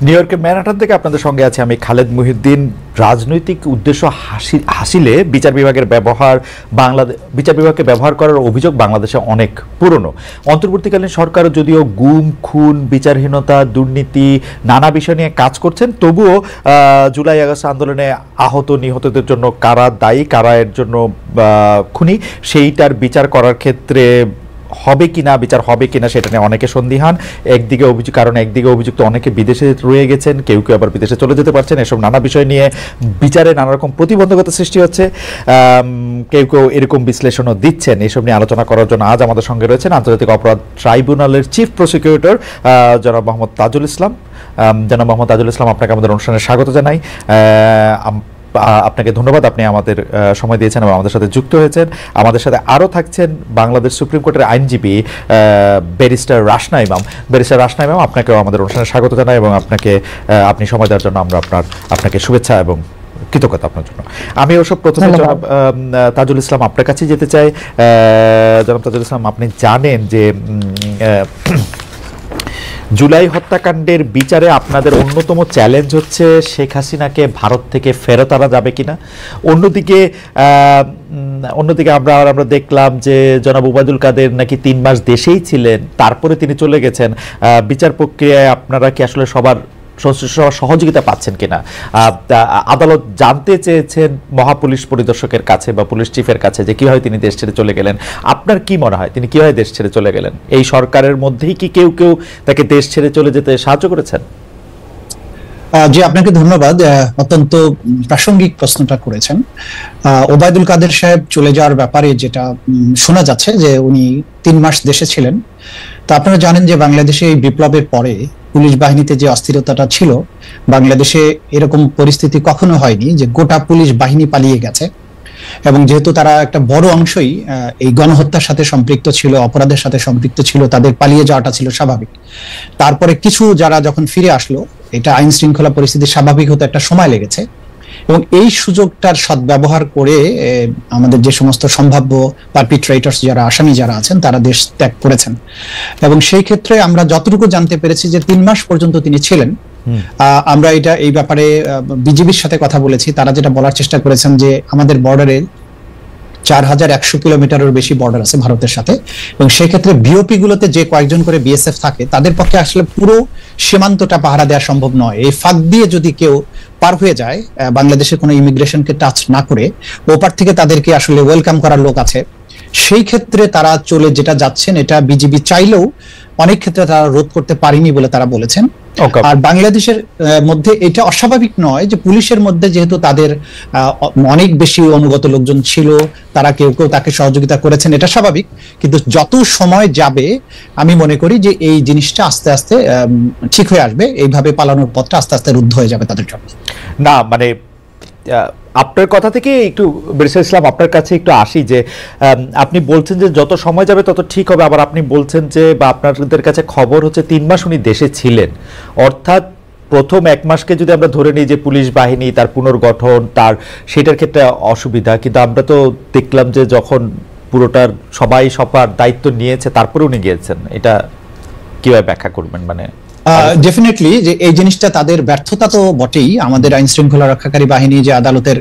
New ইয়র্কের Manhattan থেকে আপনাদের সঙ্গে আছে আমি খালেদ মুহিউদ্দিন। রাজনৈতিক উদ্দেশ্য হাসিলে বিচার বিভাগের ব্যবহার করার অভিযোগ বাংলাদেশে অনেক পুরনো। অন্তর্বর্তীকালীন সরকার যদিও গুম, খুন, বিচারহীনতা, দুর্নীতি নানা বিষয় নিয়ে কাজ করছেন, তবুও জুলাই আগস্ট আন্দোলনে আহত নিহতদের জন্য কারা দায়ী, কারা এর জন্য খুনি, সেইটার বিচার করার ক্ষেত্রে বিচার হবে কিনা সেটা নিয়ে অনেকে সন্দিহান। একদিকে অভিযুক্ত অনেকে বিদেশে রয়ে গেছেন, কেউ কেউ আবার বিদেশে চলে যেতে পারছেন। এসব নানা বিষয় নিয়ে বিচারে নানা রকম প্রতিবন্ধকতা সৃষ্টি হচ্ছে, কেউ কেউ এরকম বিশ্লেষণও দিচ্ছেন। এসব নিয়ে আলোচনা করার জন্য আজ আমাদের সঙ্গে রয়েছেন আন্তর্জাতিক অপরাধ ট্রাইব্যুনালের চিফ প্রসিকিউটর জনাব মোহাম্মদ তাজুল ইসলাম। আপনাকে আমাদের অনুষ্ঠানে স্বাগত জানাই। আপনাকে ধন্যবাদ, আপনি আমাদের সময় দিয়েছেন এবং আমাদের সাথে যুক্ত হয়েছেন। আমাদের সাথে আরও থাকছেন বাংলাদেশ সুপ্রিম কোর্টের আইনজীবী ব্যারিস্টার রাশনা ইমাম। আপনাকেও আমাদের অনুষ্ঠানে স্বাগত জানাই এবং আপনি সময় দেওয়ার জন্য আমরা আপনাকে শুভেচ্ছা এবং কৃতজ্ঞতা আপনার জন্য। আমি ওসব প্রথমে জনাব তাজুল ইসলাম আপনার কাছেই যেতে চাই। জনাব তাজুল ইসলাম, আপনি জানেন যে জুলাই হত্যাকাণ্ডের বিচারে আপনাদের অন্যতম চ্যালেঞ্জ হচ্ছে শেখ হাসিনাকে ভারত থেকে ফেরত আনা যাবে কিনা। অন্যদিকে আমরা দেখলাম যে জনাব ওবায়দুল কাদের নাকি 3 মাস দেশেই ছিলেন, তারপরে তিনি চলে গেছেন। বিচার প্রক্রিয়ায় আপনারা কি আসলে সবার সহযোগিতা পাচ্ছেন কিনা? আদালত জানতে চেয়েছেন মহাপুলিশ পরিদর্শকের কাছে বা পুলিশ চিফের কাছে যে কিভাবে তিনি দেশ ছেড়ে চলে গেলেন। আপনার কি মনে হয় তিনি কিভাবে দেশ ছেড়ে চলে গেলেন? এই সরকারের মধ্যেই কি কেউ কেউ তাকে দেশ ছেড়ে চলে যেতে সাহায্য করেছেন? জি, আপনাকে ধন্যবাদ, অত্যন্ত প্রাসঙ্গিক প্রশ্নটা করেছেন। ওবায়দুল কাদের সাহেব চলে যাওয়ার ব্যাপারে যেটা শোনা যাচ্ছে যে উনি 3 মাস দেশে ছিলেন। তো আপনারা জানেন যে বাংলাদেশে এই বিপ্লবের পরে পুলিশ বাহিনীতে যে অস্থিরতাটা ছিল, বাংলাদেশে এরকম পরিস্থিতি কখনো হয়নি যে গোটা পুলিশ বাহিনী পালিয়ে গেছে। এবং যেহেতু তারা একটা বড় অংশই এই গণহত্যার সাথে সম্পৃক্ত ছিল, অপরাধের সাথে সম্পৃক্ত ছিল, তাদের পালিয়ে যাওয়াটা ছিল স্বাভাবিক। তারপরে কিছু যারা যখন ফিরে আসলো, এটা আইন শৃঙ্খলা পরিস্থিতি স্বাভাবিক হতে একটা সময় লেগেছে এবং এই সুযোগটার সদ্ব্যবহার করে আমাদের যে সমস্ত সম্ভাব্য পারপিট্রেটরস আসামি যারা আছেন তারা দেশ ত্যাগ করেছেন। এবং সেই ক্ষেত্রে আমরা যতটুকু জানতে পেরেছি যে 3 মাস পর্যন্ত তিনি ছিলেন। আমরা এই ব্যাপারে বিজিবির সাথে কথা বলেছি, তারা যেটা বলার চেষ্টা করেছেন যে আমাদের বর্ডারে 4100 কিলোমিটারের বেশি বর্ডার আছে ভারতের সাথে, এবং সেই ক্ষেত্রে বিওপি গুলোতে যে কয়েকজন করে বিএসএফ থাকে তাদের পক্ষে আসলে পুরো সীমান্তটা পাহারা দেওয়া সম্ভব নয়। এই ফাঁক দিয়ে যদি কেউ পার হয়ে যায়, বাংলাদেশের কোনো ইমিগ্রেশনকে টাচ না করে, ওপার থেকে তাদেরকে আসলে ওয়েলকাম করার লোক আছে। সেই ক্ষেত্রে তারা চলে যেটা যাচ্ছেন, এটা বিজিবি চাইলেও অনেক ক্ষেত্রে তারা রোধ করতে পারেনি বলে তারা বলেছেন। আর বাংলাদেশের মধ্যে এটা অস্বাভাবিক নয় যে পুলিশের মধ্যে যেহেতু তাদের অনেক বেশি অনুগত লোকজন ছিল, তারা কেউ কেউ তাকে সহযোগিতা করেছেন, এটা স্বাভাবিক। কিন্তু যত সময় যাবে আমি মনে করি যে এই জিনিসটা আস্তে আস্তে ঠিক হয়ে আসবে, এইভাবে পালানোর পথটা আস্তে আস্তে রুদ্ধ হয়ে যাবে তাদের জন্য। না মানে আপনার কথা থেকে একটু ব্যারিস্টার ইসলাম আপনার কাছে একটু আসি যে আপনি বলছেন যে যত সময় যাবে তত ঠিক হবে, আবার আপনি বলছেন যে বা আপনাদের কাছে খবর হচ্ছে 3 মাস উনি দেশে ছিলেন, অর্থাৎ প্রথম 1 মাসকে যদি আমরা ধরে নিই যে পুলিশ বাহিনী তার পুনর্গঠন সেটার ক্ষেত্রে অসুবিধা, কিন্তু আমরা তো দেখলাম যে যখন পুরোটার সবার দায়িত্ব নিয়েছে তারপরে উনি গিয়েছেন, এটা কিভাবে ব্যাখ্যা করবেন? মানে ডেফিনেটলি যে এই জিনিসটা তাদের ব্যর্থতা তো বটেই। আমাদের আইন শৃঙ্খলা রক্ষাকারী বাহিনী যে আদালতের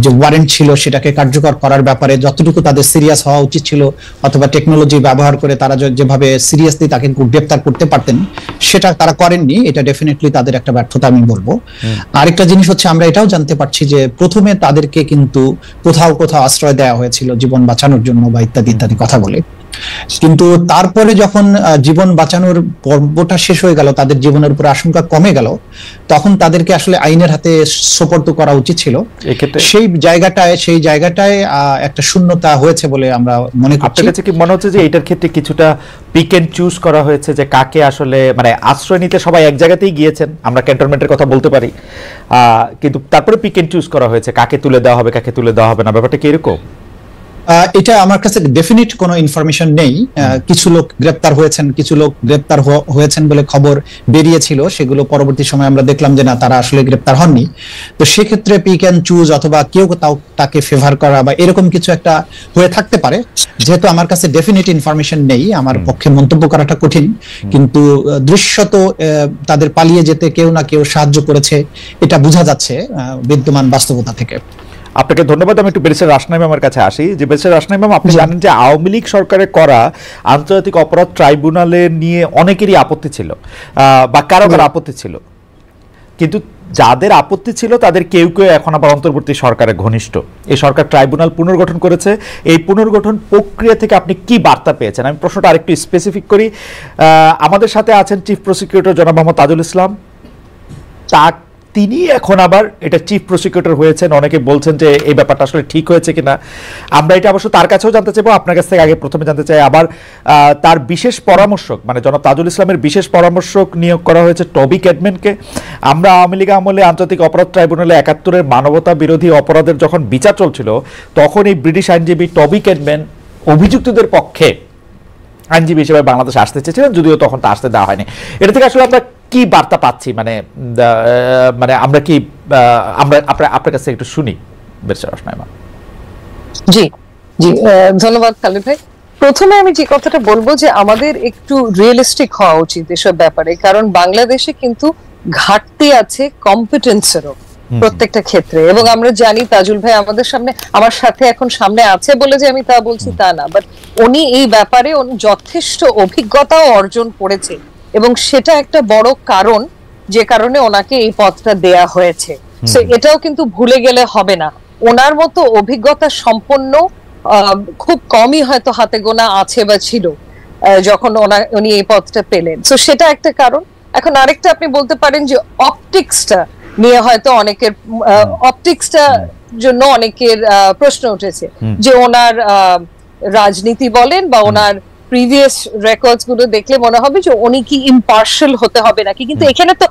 যে ওয়ারেন্ট ছিল সেটাকে কার্যকর করার ব্যাপারে যতটুকু তাদের সিরিয়াস হওয়া উচিত ছিল, অথবা টেকনোলজি ব্যবহার করে তারা যেভাবে সিরিয়াসলি তাকে গ্রেফতার করতে পারতেন সেটা তারা করেননি, এটা ডেফিনেটলি তাদের একটা ব্যর্থতা আমি বলবো। আরেকটা জিনিস হচ্ছে আমরা এটাও জানতে পারছি যে প্রথমে তাদেরকে কিন্তু কোথাও কোথাও আশ্রয় দেওয়া হয়েছিল জীবন বাঁচানোর জন্য বা ইত্যাদি ইত্যাদি কথা বলে, কিন্তু তারপরে যখন জীবন বাঁচানোর পর্বটা শেষ হয়ে গেল, তাদের জীবনের উপর আশঙ্কা কমে গেল, তখন তাদেরকে আসলে আইনের হাতে সোপর্দ করা উচিত ছিল। সেই জায়গাটায় একটা শূন্যতা হয়েছে বলে আমরা মনে করছি। আপনার কাছে কি মনে হচ্ছে যে এটার ক্ষেত্রে কিছুটা পিক এন্ড চুজ করা হয়েছে, যে কাকে আসলে মানে আশ্রয় নিতে সবাই এক জায়গাতেই গিয়েছেন, আমরা ক্যান্টনমেন্টের কথা বলতে পারি, কিন্তু তারপরে পিক এন্ড চুজ করা হয়েছে কাকে তুলে দেওয়া হবে কাকে তুলে দেওয়া হবে না, ব্যাপারটা কি এরকম? এটা আমার কাছে ডেফিনিট কোনো ইনফরমেশন নেই। কিছু লোক গ্রেপ্তার হয়েছেন, কিছু লোক গ্রেপ্তার হয়েছেন বলে খবর বেরিয়েছিল, সেগুলো পরবর্তী সময় আমরা দেখলাম যে না, তারা আসলে গ্রেপ্তার হননি। তো সেক্ষেত্রে পিক অ্যান্ড চুজ অথবা কেউ তাকে ফেভার করা বা এরকম কিছু একটা হয়ে থাকতে পারে। যেহেতু আমার কাছে ডেফিনিট ইনফরমেশন নেই, আমার পক্ষে মন্তব্য করাটা কঠিন, কিন্তু দৃশ্যত তাদের পালিয়ে যেতে কেউ না কেউ সাহায্য করেছে, এটা বোঝা যাচ্ছে বিদ্যমান বাস্তবতা থেকে। আপনাকে ধন্যবাদ। আমি একটু ব্যারিস্টার রাসনা ম্যামের কাছে আসি। যে ব্যারিস্টার রাসনা ম্যাম, আপনি জানেন যে আওয়ামী লীগ সরকারের করা আন্তর্জাতিক অপরাধ ট্রাইব্যুনালে নিয়ে অনেকেরই আপত্তি ছিল, বা কারো কারো আপত্তি ছিল, কিন্তু যাদের আপত্তি ছিল তাদের কেউ কেউ এখন আবার অন্তর্বর্তী সরকারের ঘনিষ্ঠ। এই সরকার ট্রাইব্যুনাল পুনর্গঠন করেছে। এই পুনর্গঠন প্রক্রিয়া থেকে আপনি কি বার্তা পেয়েছেন? আমি প্রশ্নটা আরেকটু স্পেসিফিক করি। আমাদের সাথে আছেন চিফ প্রসিকিউটর জনাব মোহাম্মদ তাজুল ইসলাম। তিনি এখন আবার এটা চিফ প্রসিকিউটর হয়েছেন। অনেকে বলছেন যে এই ব্যাপারটা আসলে ঠিক হয়েছে কিনা। আমরা এটা অবশ্য তার কাছেও জানতে চাইবো, আপনার কাছ থেকে আগে প্রথমে জানতে চাই। আবার তার বিশেষ পরামর্শক মানে জনাব তাজুল ইসলামের বিশেষ পরামর্শক নিয়োগ করা হয়েছে টবি ক্যাডম্যানকে। আমরা আওয়ামী লীগ আমলে আন্তর্জাতিক অপরাধ ট্রাইব্যুনালে ৭১-এর মানবতা বিরোধী অপরাধের যখন বিচার চলছিল, তখন এই ব্রিটিশ আইনজীবী টবি ক্যাডম্যান অভিযুক্তদের পক্ষে আইনজীবী হিসেবে বাংলাদেশে আসতে চেয়েছিলেন, যদিও তখন তা আসতে দেওয়া হয়নি। এটা থেকে আসলে আমরা কি বার্তা পাচ্ছি, মানে আমরা কি আপনার কাছে একটু শুনি ব্যারিস্টার রাসনা ম্যাম। জি জি, ধন্যবাদ খালিদ ভাই। প্রথমে আমি যে কথাটা বলবো যে আমাদের একটু রিয়েলিস্টিক হওয়া উচিত এসব ব্যাপারে, কারণ বাংলাদেশে কিন্তু ঘাটতি আছে কম্পিটেন্সেরও প্রত্যেকটা ক্ষেত্রে। এবং আমরা জানি তাজুল ভাই আমাদের সামনে, আমার সাথে এখন সামনে আছে বলে যে আমি তা বলছি তা না, বাট উনি এই ব্যাপারে যথেষ্ট অভিজ্ঞতাও অর্জন করেছে, এবং সেটা একটা বড় কারণ যে কারণে ওনাকে এই পদটা দেয়া হয়েছে। সো এটাও কিন্তু ভুলে গেলে হবে না। ওনার মতো অভিজ্ঞতা সম্পন্ন খুব কমই হয়তো হাতে গোনা আছে বা ছিল যখন উনি এই পদটা পেলেন। সো সেটা একটা কারণ। এখন আরেকটা আপনি বলতে পারেন যে অপটিক্সটা নিয়ে হয়তো অনেকের অপটিক্সটা জন্য অনেকের প্রশ্ন উঠেছে যে ওনার রাজনীতি বলেন বা ওনার প্রিভিয়াস রেকর্ডস গুলো দেখলে মনে হবে যে উনি কি ইম্পার্শিয়াল হতে হবে নাকি, কিন্তু এখানে তো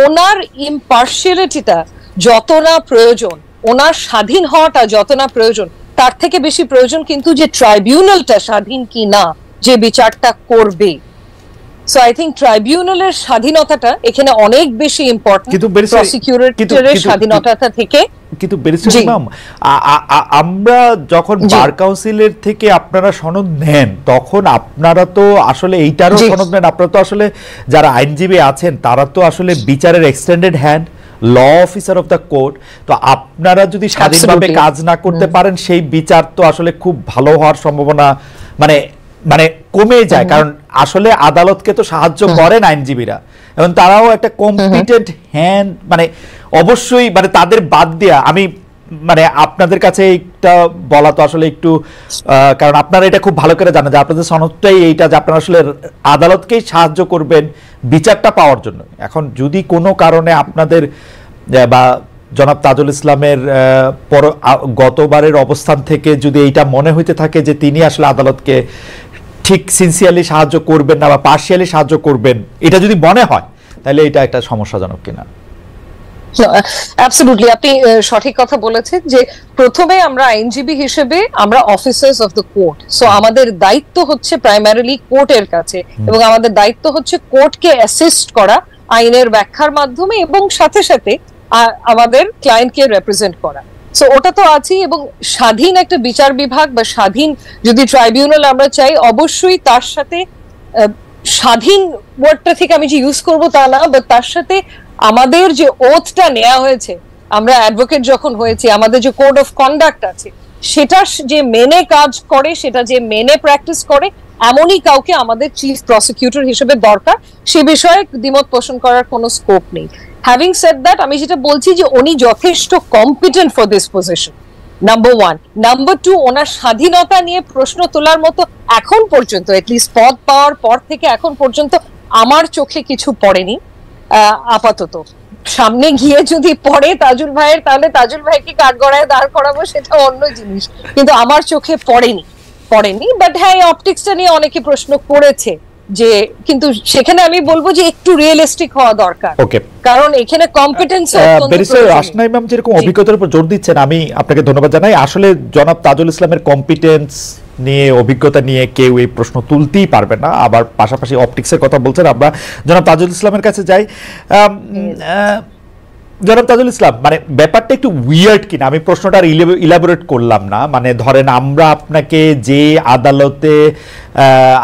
ওনার ইম্পার্শিয়ালিটিটা যত না প্রয়োজন, ওনার স্বাধীন হওয়াটা যত না প্রয়োজন, তার থেকে বেশি প্রয়োজন কিন্তু যে ট্রাইব্যুনালটা স্বাধীন কি না যে বিচারটা করবে। সো আই থিংক ট্রাইব্যুনালের স্বাধীনতাটা এখানে অনেক বেশি ইম্পর্টেন্ট প্রসিকিউটরের স্বাধীনতাটা থেকে। কিন্তু ব্যারিস্টার ইমাম, আমরা যখন বার কাউন্সিলের থেকে আপনারা সনদ নেন, তখন আপনারা তো আসলে এইটারও সনদ নেন। আপনারা তো আসলে যারা আইনজীবী আছেন তারা তো আসলে বিচারের extended hand, law officer of the court. তো আপনারা যদি স্বাধীনভাবে কাজ না করতে পারেন, সেই বিচার তো আসলে খুব ভালো হওয়ার সম্ভাবনা মানে মানে কমে যায়। কারণ আসলে আদালতকে তো সাহায্য করেন আইনজীবীরা, এবং তারাও একটা কম্পিটেন্ট হ্যান্ড, মানে অবশ্যই মানে তাদের বাদ দিয়া আমি মানে আপনাদের কাছে এইটা বলা তো আসলে একটু, কারণ আপনারা এটা খুব ভালো করে জানেন যে আপনাদের সনদটাই এইটা যে আপনারা আসলে আদালতকেই সাহায্য করবেন বিচারটা পাওয়ার জন্য। এখন যদি কোনো কারণে আপনাদের বা জনাব তাজুল ইসলামের গতবারের অবস্থান থেকে যদি এইটা মনে হইতে থাকে যে তিনি আসলে আদালতকে ঠিক সিনসিয়ারলি সাহায্য করবেন না বা পার্শিয়ালি সাহায্য করবেন, এটা যদি মনে হয়, তাহলে এটা একটা সমস্যাজনক কিনা? অ্যাবসলিউটলি, আপনি সঠিক কথা বলেছেন যে প্রথমে আমরা আইনজীবী হিসেবে আমরা officers of the court. So আমাদের দায়িত্ব হচ্ছে প্রাইমারিলি কোর্টের কাছে, এবং আমাদের দায়িত্ব হচ্ছে কোর্টকে অ্যাসিস্ট করা আইনের ব্যাখ্যার মাধ্যমে, এবং সাথে সাথে আমাদের ক্লায়েন্টকে রিপ্রেজেন্ট করা। সো ওটা তো আছেই, এবং স্বাধীন একটা বিচার বিভাগ বা স্বাধীন যদি ট্রাইব্যুনাল আমরা চাই, অবশ্যই তার সাথে স্বাধীন ওয়ার্ডটা থেকে আমি যে ইউজ করবো তা না, বাট তার সাথে আমাদের যে ওথটা নেওয়া হয়েছে, আমরা অ্যাডভোকেট যখন হয়েছি, আমাদের যে কোড অফ কন্ডাক্ট আছে, সেটা যে মেনে কাজ করে, সেটা যে মেনে প্র্যাকটিস করে, এমনই কাউকে আমাদের চিফ প্রসিকিউটর হিসেবে দরকার। সে বিষয়ে দ্বিমত পোষণ করার কোনো স্কোপ নেই। হ্যাভিং সেড দ্যাট, আমি যেটা বলছি যে উনি যথেষ্ট competent for this position, number one. Number two, ওনার স্বাধীনতা নিয়ে প্রশ্ন তোলার মতো এখন পর্যন্ত, এটলিস্ট পদ পাওয়ার পর থেকে এখন পর্যন্ত আমার চোখে কিছু পড়েনি। আপাতত সামনে গিয়ে যদি পড়ে তাজুল ভাইয়ের, তাহলে তাজুল ভাইকে কাঠগড়ায় দাঁড় করাবো, সেটা অন্য জিনিস, কিন্তু আমার চোখে পড়েনি। বাট হ্যাঁ, এই অপটিক্সটা নিয়ে অনেকে প্রশ্ন করেছে যে কিন্তু সেখানে আমি বলবো যে একটু রিয়েলিস্টিক হওয়া দরকার, ওকে, কারণ এখানে কম্পিটেন্স ব্যারিস্টার রাশনা ইমাম যেরকম অভিজ্ঞতার উপর জোর দিচ্ছেন, আমি আপনাকে ধন্যবাদ জানাই। আসলে জনাব তাজুল ইসলামের কম্পিটেন্স নিয়ে, অভিজ্ঞতা নিয়ে কেউ এই প্রশ্ন তুলতেই পারবে না। আবার পাশাপাশি অপটিক্সের কথা বলছেন, আমরা জনাব তাজুল ইসলামের কাছে যাই। জনাব তাজুল ইসলাম, মানে ব্যাপারটা একটু উইয়ার্ড কিনা, আমি প্রশ্নটা আর ইলাবোরেট করলাম না। মানে ধরেন আমরা আপনাকে যে আদালতে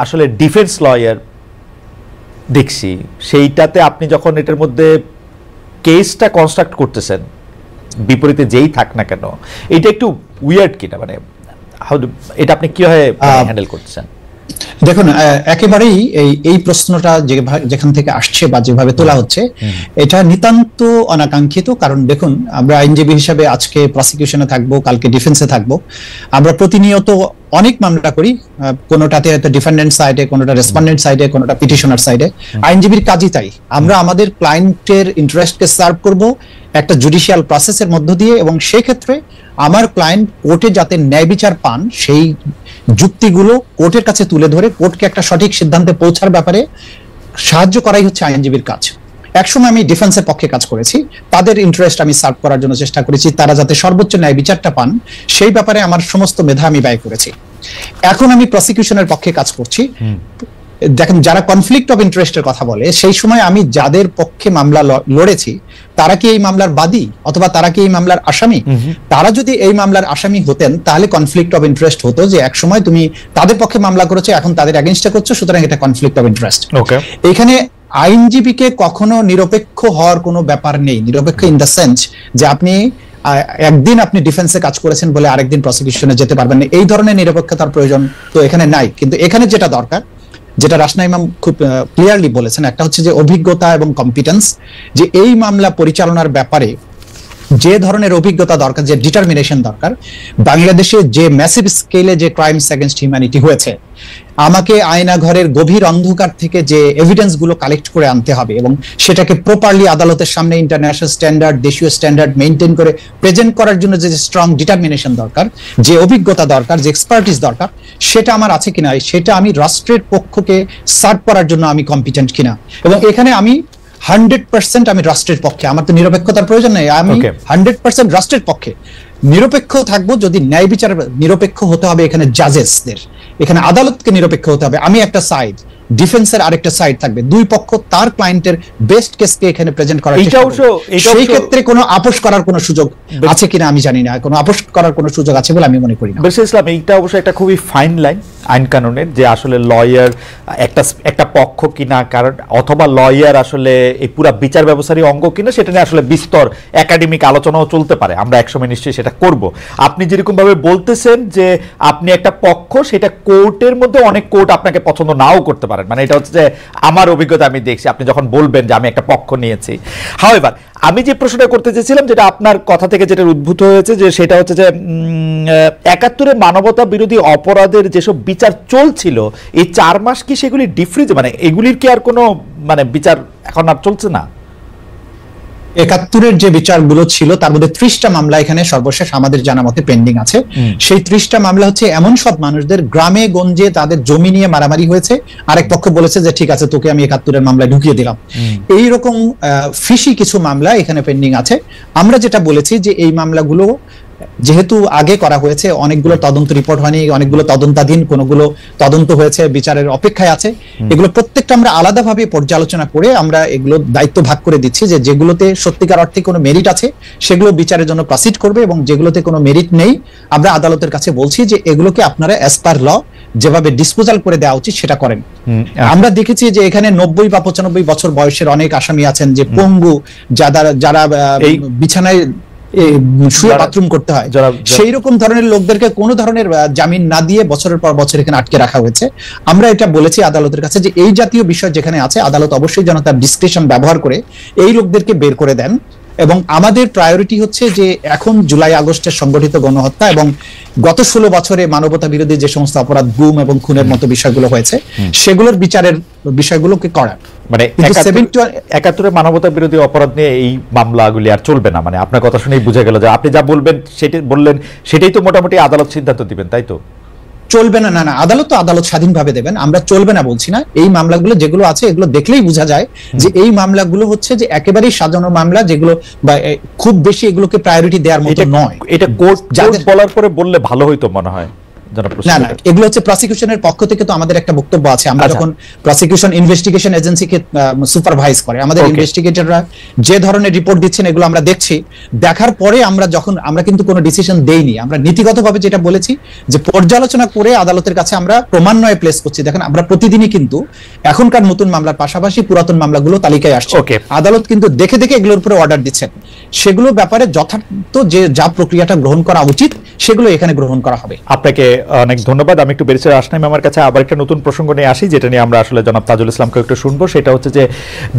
আসলে ডিফেন্স লয়ার দেখছি, সেইটাতে আপনি যখন এটার মধ্যে কেসটা কনস্ট্রাক্ট করতেছেন, বিপরীতে যেই থাক না কেন, এটা একটু উইয়ার্ড কিনা, মানে এটা আপনি কিভাবে হ্যান্ডেল করতেছেন? দেখুন, একেবারেই এই প্রশ্নটা যেখান থেকে আসছে বা যেভাবে তোলা হচ্ছে, এটা নিতান্ত অনাকাঙ্ক্ষিত। কারণ দেখুন, আমরা আইনজীবী হিসাবে আজকে প্রসিকিউশনে থাকবো, কালকে ডিফেন্সে থাকবো। আমরা প্রতিনিয়ত অনেক মামলা করি, কোনোটাতে হয়তো ডিফেন্ডেন্ট সাইডে, কোনোটা রেসপন্ডেন্ট সাইডে, কোনোটা পিটিশনার সাইডে। আইনজীবীর কাজই তাই, আমরা আমাদের ক্লায়েন্টের ইন্টারেস্টকে সার্ভ করব একটা জুডিশিয়াল প্রসেসের মধ্য দিয়ে, এবং সেই ক্ষেত্রে আমার ক্লায়েন্ট কোর্টে যাতে ন্যায় বিচার পান, সেই যুক্তিগুলো কোর্টের কাছে তুলে ধরে কোর্টকে একটা সঠিক সিদ্ধান্তে পৌঁছার ব্যাপারে সাহায্য করাই হচ্ছে আইনজীবীর কাজ। একসময় আমি ডিফেন্সের পক্ষে কাজ করেছি, তাদের ইন্টারেস্ট আমি সার্ভ করার জন্য চেষ্টা করেছি, তারা যাতে সর্বোচ্চ ন্যায় বিচারটা পান সেই ব্যাপারে আমার সমস্ত মেধা আমি ব্যয় করেছি। এখন আমি প্রসিকিউশনের পক্ষে কাজ করছি। দেখেন, যারা কনফ্লিক্ট অফ ইন্টারেস্টের কথা বলে, সেই সময় আমি যাদের পক্ষে মামলা লড়েছি তারা কি এই মামলার বাদী অথবা তারা কি এই মামলার আসামি? তারা যদি এই মামলার আসামি হতেন তাহলে কনফ্লিক্ট অফ ইন্টারেস্ট হতো, যে এক সময় তুমি তাদের পক্ষে মামলা করেছো, এখন তাদের এগেইনস্টে করছো, সুতরাং এটা কনফ্লিক্ট অফ ইন্টারেস্ট। এখানে আইনজীবীকে কখনো নিরপেক্ষ হওয়ার কোনো ব্যাপার নেই। নিরপেক্ষ ইন দ্য সেন্স যে আপনি একদিন আপনি ডিফেন্সে কাজ করেছেন বলে আরেকদিন প্রসিকিউশনে যেতে পারবেন না, এই ধরনের নিরপেক্ষতার প্রয়োজন তো এখানে নাই। কিন্তু এখানে যেটা দরকার, যেটা রাশনা ইমাম খুব ক্লিয়ারলি বলেছেন, একটা হচ্ছে যে অভিজ্ঞতা এবং কম্পিটেন্স, যে এই মামলা পরিচালনার ব্যাপারে যে ধরনের অভিজ্ঞতা দরকার, যে ডিটারমিনেশন দরকার। বাংলাদেশে যে ম্যাসিভ স্কেলে যে ক্রাইমস এগেইনস্ট হিউম্যানিটি হয়েছে, আমাকে আয়না ঘরের গভীর অন্ধকার থেকে যে এভিডেন্স গুলো কালেক্ট করে আনতে হবে এবং সেটাকে প্রপারলি আদালতের সামনে ইন্টারন্যাশনাল স্ট্যান্ডার্ড, দেশীয় স্ট্যান্ডার্ড মেইনটেইন করে প্রেজেন্ট করার জন্য যে স্ট্রং ডিটারমিনেশন দরকার, যে অভিজ্ঞতা দরকার, যে এক্সপার্টিস দরকার, সেটা আমার আছে কিনা, সেটা আমি রাষ্ট্রের পক্ষকে সার্ভ করার জন্য আমি কম্পিটেন্ট কিনা। এবং এখানে আমি 100% আমি রাষ্ট্রের পক্ষে, আমার তো নিরপেক্ষতার প্রয়োজন নেই, আমি 100% রাষ্ট্রের পক্ষে। নিরপেক্ষ থাকবো যদি ন্যায় বিচার নিরপেক্ষ হতে হবে, এখানে জাজেসদের, এখানে আদালতকে নিরপেক্ষ হতে হবে। আমি একটা সাইড, ডিফেন্সের আরেকটা সাইড থাকবে, দুই পক্ষ তার ক্লায়েন্টের বেস্ট কেসকে এখানে প্রেজেন্ট করার চেষ্টা করবে। সেই ক্ষেত্রে কোনো আপোষ করার কোনো সুযোগ আছে কিনা আমি জানি না, কোনো আপোষ করার কোনো সুযোগ আছে বলে আমি মনে করি না। বেশ ইসলাম, এইটা অবশ্যই একটা খুবই ফাইন লাইন আইন কানুনের, যে আসলে লয়ার একটা পক্ষ কিনা, কারণ অথবা লয়ার আসলে এই পুরো বিচার ব্যবস্থারই অঙ্গ কিনা, সেটা নিয়ে আসলে বিস্তর একাডেমিক আলোচনাও চলতে পারে, আমরা একসময় নিশ্চয়ই সেটা করব। আপনি যেরকম ভাবে বলতেছেন যে আপনি একটা পক্ষ, সেটা কোর্টের মধ্যে অনেক কোর্ট আপনাকে পছন্দ নাও করতে পারেন, মানে এটা হচ্ছে যে আমার অভিজ্ঞতা আমি দেখছি, আপনি যখন বলবেন যে আমি একটা পক্ষ নিয়েছি। হাওয়েভার, আমি যে প্রশ্নটা করতে চেয়েছিলাম, যেটা আপনার কথা থেকে যেটা উদ্ভূত হয়েছে, যে সেটা হচ্ছে যে ৭১-এ মানবতা বিরোধী অপরাধের যেসব বিচার চলছিল, এই 4 মাস কি সেগুলি ডিফ্রিজ, মানে এগুলির কি আর কোনো মানে বিচার এখন আর চলছে না? ৭১-এর যে বিচারগুলো ছিল তার মধ্যে 30টা মামলা এখানে সর্বশেষ আমাদের জানা মতে পেন্ডিং আছে। সেই 30টা মামলা হচ্ছে এমন সব মানুষদের, গ্রামে গঞ্জে তাদের জমি নিয়ে মারামারি হয়েছে, আরেক পক্ষ বলেছে যে ঠিক আছে তোকে আমি ৭১-এর মামলায় ঢুকিয়ে দিলাম। এইরকম ফিশি কিছু মামলা এখানে পেন্ডিং আছে। আমরা যেটা বলেছি যে এই মামলাগুলো যেহেতু আগে করা হয়েছে, অনেকগুলো তদন্ত রিপোর্ট হয়নি, অনেকগুলো তদন্তাধীন, কোনগুলো তদন্ত হয়েছে, বিচারের অপেক্ষায় আছে, এগুলো প্রত্যেকটা আমরা আলাদাভাবে পর্যালোচনা করে আমরা এগুলো দায়িত্ব ভাগ করে দিচ্ছি, যে যেগুলোতে সত্যিকার অর্থে কোনো মেরিট আছে সেগুলো বিচারের জন্য প্রসিড করবে, এবং যেগুলোতে কোনো মেরিট নেই আমরা আদালতের কাছে বলছি যে এগুলোকে আপনারা অ্যাজ পার ল যেভাবে ডিসপোজাল করে দেওয়া উচিত সেটা করেন। আমরা দেখেছি যে এখানে 90 বা 95 বছর বয়সের অনেক আসামি আছেন, যে পঙ্গু, যারা বিছানায় শুয়ে বাথরুম করতে হয়, সেই রকম ধরনের লোকদেরকে কোনো ধরনের জামিন না দিয়ে বছরের পর বছর এখানে আটকে রাখা হয়েছে। আমরা এটা বলেছি আদালতের কাছে যে এই জাতীয় বিষয় যেখানে আছে, আদালত অবশ্যই যেন তার ডিসক্রিশন ব্যবহার করে এই লোকদেরকে বের করে দেন। এবং আমাদের প্রায়োরিটি হচ্ছে যে এখন জুলাই আগস্টের সংগঠিত গণহত্যা এবং গত 16 বছরে মানবতা বিরোধী যে সমস্ত অপরাধ, গুম এবং খুনের মতো বিষয়গুলো হয়েছে, সেগুলোর বিচারের বিষয়গুলোকে করা। মানে ৭১-এর মানবতা বিরোধী অপরাধ নিয়ে এই মামলাগুলি আর চলবে না, মানে আপনার কথা শুনেই বুঝে গেল যে আপনি যা বলবেন সেটাই বললেন, সেটাই তো মোটামুটি আদালত সিদ্ধান্ত দিবেন, তাই তো? চলবে না, না না, আদালত তো আদালত স্বাধীনভাবে দেবেন, আমরা চলবে না বলছি না। এই মামলাগুলো যেগুলো আছে এগুলো দেখলেই বোঝা যায় যে এই মামলাগুলো হচ্ছে যে একেবারেই সাজানো মামলা, যেগুলো বা খুব বেশি এগুলোকে প্রায়োরিটি দেওয়ার মতো নয়। এটা কোর্ট যাদের বলার পরে বললে ভালো হইতো মনে হয়। না না, এগুলো হচ্ছে প্রসিকিউশনের পক্ষ থেকে তো আমাদের একটা বক্তব্য আছে। আমরা যখন প্রসিকিউশন ইনভেস্টিগেশন এজেন্সিকে সুপারভাইজ করে, আমাদের ইনভেস্টিগেটররা যে ধরনের রিপোর্ট দিচ্ছেন এগুলো আমরা দেখছি, দেখার পরে আমরা কিন্তু কোনো ডিসিশন দেইনি। আমরা নীতিগতভাবে যেটা বলেছি যে পর্যালোচনা করে আদালতের কাছে আমরা প্রমাণনয়ে প্লেস করছি। দেখেন, আমরা প্রতিদিনই কিন্তু এখনকার নতুন মামলার পাশাপাশি পুরাতন মামলাগুলো তালিকায় আসছে। আদালত কিন্তু দেখে দেখে এগুলোর উপরে অর্ডার দিচ্ছেন। সেগুলো ব্যাপারে যথার্থ যে যা প্রক্রিয়াটা গ্রহণ করা উচিত সেগুলো এখানে গ্রহণ করা হবে। আপনাকে অনেক ধন্যবাদ। আমি একটু ব্যারিস্টার আসনাম আমার কাছে আবার একটা নতুন প্রসঙ্গ নিয়ে আসি, যেটা নিয়ে আমরা আসলে জনাব তাজুল ইসলামকে একটু শুনবো। সেটা হচ্ছে যে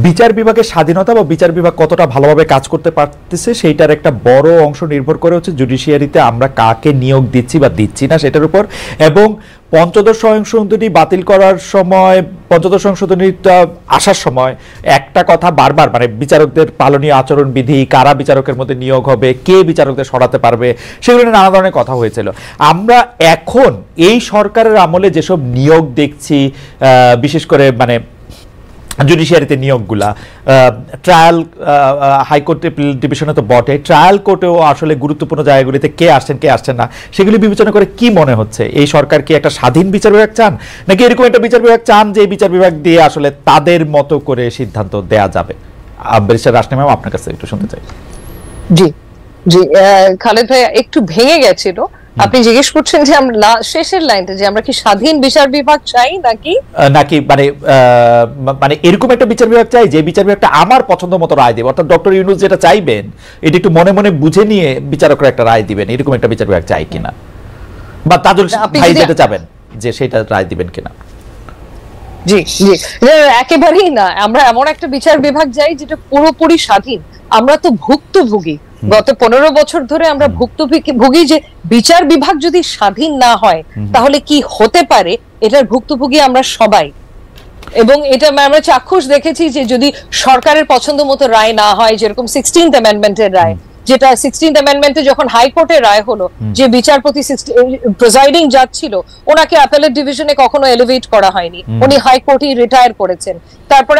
বিচার বিভাগের স্বাধীনতা বা বিচার বিভাগ কতটা ভালোভাবে কাজ করতে পারতেছে সেইটার একটা বড় অংশ নির্ভর করে হচ্ছে জুডিশিয়ারিতে আমরা কাকে নিয়োগ দিচ্ছি বা দিচ্ছি না সেটার উপর। এবং পঞ্চদশ সংশোধনী বাতিল করার সময়, পঞ্চদশ সংশোধনীটা আসার সময় একটা কথা বারবার, মানে বিচারকদের পালনীয় আচরণ বিধি, কারা বিচারকের মধ্যে নিয়োগ হবে, কে বিচারকদের সরাতে পারবে, সেগুলো নিয়ে নানা ধরনের কথা হয়েছিল। আমরা এখন এই সরকারের আমলে যেসব নিয়োগ দেখছি, বিশেষ করে মানে জুডিশিয়ারিতে নিয়োগগুলা, ট্রায়াল হাইকোর্ট ডিভিশনে তো বটে, ট্রায়াল কোর্টেও আসলে গুরুত্বপূর্ণ জায়গাগুলিতে কে আসছেন না, সেগুলি বিবেচনা করে কি মনে হচ্ছে এই সরকার কি একটা স্বাধীন বিচার বিভাগ চান, নাকি এরকম একটা বিচার বিভাগ চান যে এই বিচার বিভাগ দিয়ে আসলে তাদের মতো করে সিদ্ধান্ত দেয়া যাবে? ব্যারিস্টার রাশনিয়া ম্যাম, আপনার কাছে একটু শুনতে চাই। জি জি, খালেদ ভাই একটু ভেঙে গেছিল। আপনি জিজ্ঞেস করছেন যে আমরা শেষের লাইনটা যে আমরা কি স্বাধীন বিচার বিভাগ চাই নাকি মানে এরকম একটা বিচার বিভাগ চাই যে বিচার বিভাগটা আমার পছন্দ মতো রায় দেবে, অর্থাৎ ডক্টর ইউনূস যেটা চাইবেন এটা একটু মনে মনে বুঝে নিয়ে বিচারকরা একটা রায় দিবেন, এরকম একটা বিচার বিভাগ চাই কিনা, বা তাজুল ভাই যেটা চাবেন যে সেটা রায় দিবেন কিনা? জি জি, একেবারেই না। আমরা এমন একটা বিচার বিভাগ চাই যেটা পুরোপুরি স্বাধীন। আমরা তো ভুক্তভোগী, গত 15 বছর ধরে আমরা ভুক্তভোগী। যে বিচার বিভাগ যদি স্বাধীন না হয় তাহলে কি হতে পারে, এটার ভুক্তভোগী আমরা সবাই। এবং এটা আমরা চাক্ষুষ দেখেছি যে যদি সরকারের পছন্দ মতো রায় না হয়, যেরকম 16th অ্যামেন্ডমেন্টের রায়, যেটা 16th অ্যামেন্ডমেন্টে যখন হাইকোর্টের রায় হলো যে বিচারপতি প্রিসাইডিং জাজ ছিল ওনাকে অ্যাপেলেট ডিভিশনে কখনো এলিভেট করা হয়নি, উনি হাইকোর্টে রিটায়ার করেছেন। তারপরে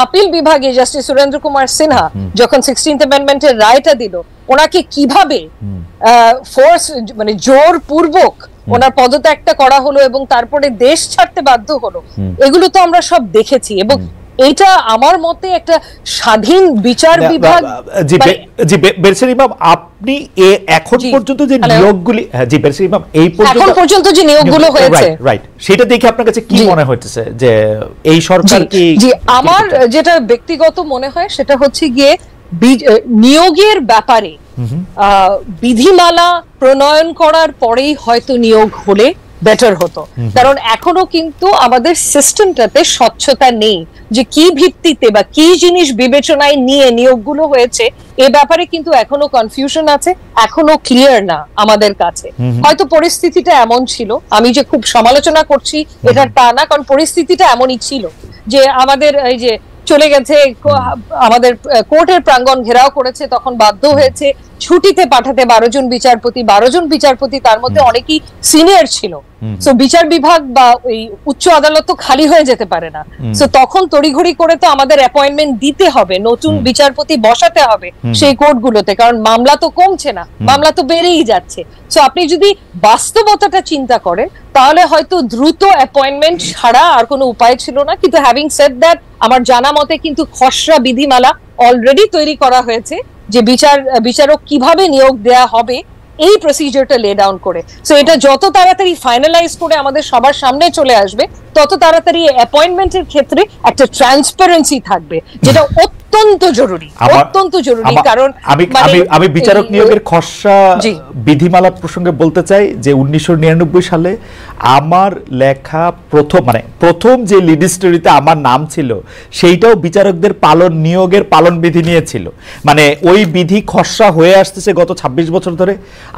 আপিল বিভাগে জাস্টিস সুরেন্দ্র কুমার সিনহা যখন 16th অ্যামেন্ডমেন্টের রায়টা দিল, ওনাকে কিভাবে ফোর্স মানে জোর পূর্বক ওনার পদত্যাগটা করা হলো এবং তারপরে দেশ ছাড়তে বাধ্য হলো, এগুলো তো আমরা সব দেখেছি। এবং এটা আমার মতে একটা স্বাধীন বিচার বিভাগ। জি বেরসের ইমাম, আপনি এখন পর্যন্ত যে নিয়োগগুলি, জি বেরসের ইমাম, এই এখন পর্যন্ত যে নিয়োগগুলো হয়েছে, রাইট, সেটা দেখে আপনার কাছে কি মনে হচ্ছে যে এই সরকার কি? জি, আমার যেটা ব্যক্তিগত মনে হয় সেটা হচ্ছে গিয়ে নিয়োগের ব্যাপারে বিধিমালা প্রণয়ন করার পরেই হয়তো নিয়োগ হলে বেটার হতো। কারণ এখনো কিন্তু আমাদের সিস্টেমটাতে স্বচ্ছতা নেই যে কি ভিত্তিতে বা কি জিনিস বিবেচনায় নিয়ে নিয়োগগুলো হয়েছে, এ ব্যাপারে কিন্তু এখনো কনফিউশন আছে, এখনো ক্লিয়ার না আমাদের কাছে। হয়তো পরিস্থিতিটা এমন ছিল, আমি যে খুব সমালোচনা করছি এটা তা না, কারণ পরিস্থিতিটা এমনই ছিল যে আমাদের এই যে চলে গেছে, আমাদের কোর্টের প্রাঙ্গণ ঘেরাও করেছে, তখন বাধ্য হয়েছে ছুটিতে পাঠাতে 12 জন বিচারপতি। 12 জন বিচারপতি, তার মধ্যে অনেকেই সিনিয়র ছিল। সো বিচার বিভাগ বা ওই উচ্চ আদালত তো খালি হয়ে যেতে পারে না। সো তখন তড়িঘড়ি করে তো আমাদের অ্যাপয়েন্টমেন্ট দিতে হবে, নতুন বিচারপতি বসাতে হবে সেই কোর্টগুলোতে, কারণ মামলা তো কমছে না, মামলা তো বেড়েই যাচ্ছে। সো আপনি যদি বাস্তবতাটা চিন্তা করেন তাহলে হয়তো দ্রুত অ্যাপয়েন্টমেন্ট ছাড়া আর কোনো উপায় ছিল না। কিন্তু হ্যাভিং সেড দ্যাট, আমার জানা মতে কিন্তু খসড়া বিধিমালা অলরেডি তৈরি করা হয়েছে যে বিচারক কিভাবে নিয়োগ দেয়া হবে এই প্রসিজারটা লে ডাউন করে। সো এটা যত তাড়াতাড়ি ফাইনালাইজ করে আমাদের সবার সামনে চলে আসবে, তত তাড়াতাড়ি অ্যাপয়েন্টমেন্টের ক্ষেত্রে একটা ট্রান্সপারেন্সি থাকবে, যেটা অত্যন্ত জরুরি, অত্যন্ত জরুরি। কারণ আমি বিচারক নিয়োগের খসড়া বিধিমালা প্রসঙ্গে বলতে চাই যে 1999 সালে আমার লেখা প্রথম যে লিড স্টোরিতে আমার নাম ছিল সেইটাও বিচারকদের নিয়োগের পালন বিধি নিয়েছিল। মানে ওই বিধি খসড়া হয়ে আসতেছে গত 26 বছর ধরে,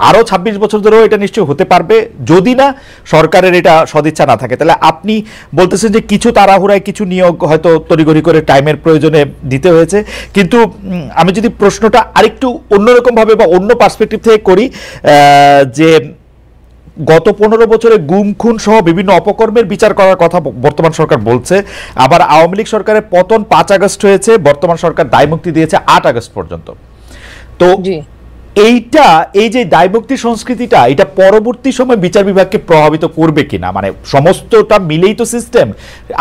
আরো 26 বছর ধরেও এটা নিশ্চয়ই হতে পারবে যদি না সরকারের এটা সদিচ্ছা না থাকে। তাহলে আপনি বলতেছেন যে কিছু তাড়াহুড়ায় কিছু নিয়োগ হয়তো তড়িঘড়ি করে টাইমের প্রয়োজনে দিতে হয়েছে, কিন্তু আমি যদি প্রশ্নটা আরেকটু অন্যরকম ভাবে বা অন্য পার্সপেক্টিভ থেকে করি, যে গত 15 বছরে গুম খুন সহ বিভিন্ন অপকর্মের বিচার করার কথা বর্তমান সরকার বলছে। আবার আওয়ামী লীগ সরকারের পতন 5 আগস্ট হয়েছে, বর্তমান সরকার দায়মুক্তি দিয়েছে 8 আগস্ট পর্যন্ত। তো এই যে দায়মুক্তি সংস্কৃতিটা, এটা পরবর্তী সময় বিচার বিভাগকে প্রভাবিত করবে কিনা, মানে সমস্তটা মিলেই তো সিস্টেম।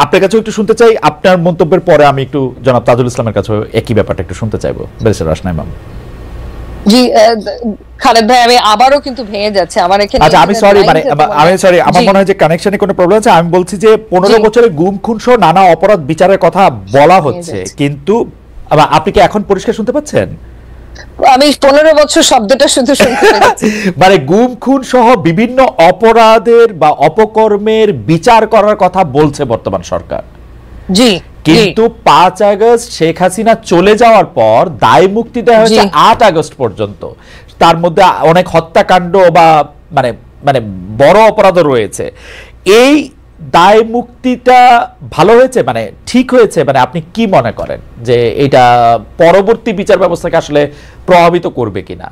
আপনার কাছেও একটু শুনতে চাই, আপনার মন্তব্যের পরে আমি একটু জনাব তাজুল ইসলামের কাছে একই ব্যাপারটা একটু শুনতে চাইবো। ব্যারিস্টার রাশনা ইমাম। জি খালেদ ভাই, আমি আবারও কিন্তু ভেঙে যাচ্ছে আমার এখানে। আচ্ছা, আমি সরি, আমার মনে হয় যে কানেকশনে কোনো প্রবলেম আছে। আমি বলছি যে 15 বছরে গুম খুন সহ নানা অপরাধ বিচারের কথা বলা হচ্ছে, কিন্তু আপনি কি এখন পরিষ্কার শুনতে পাচ্ছেন? আমি 15 বছর শব্দটা শুধু শুনতে পেরেছি। মানে গুম খুন সহ বিভিন্ন অপরাধের বা অপকর্মের বিচার করার কথা বলছে বর্তমান সরকার। জি, কিন্তু 5 আগস্ট শেখ হাসিনা চলে যাওয়ার পর দায় মুক্তি দেওয়া হয়েছে 8 আগস্ট পর্যন্ত। তার মধ্যে অনেক হত্যাকাণ্ড বা মানে মানে বড় অপরাধও রয়েছে। এই দায় মুক্তিটা ভালো হয়েছে, মানে ঠিক হয়েছে, মানে আপনি কি মনে করেন যে এটা পরবর্তী বিচার ব্যবস্থাকে আসলে প্রভাবিত করবে কিনা?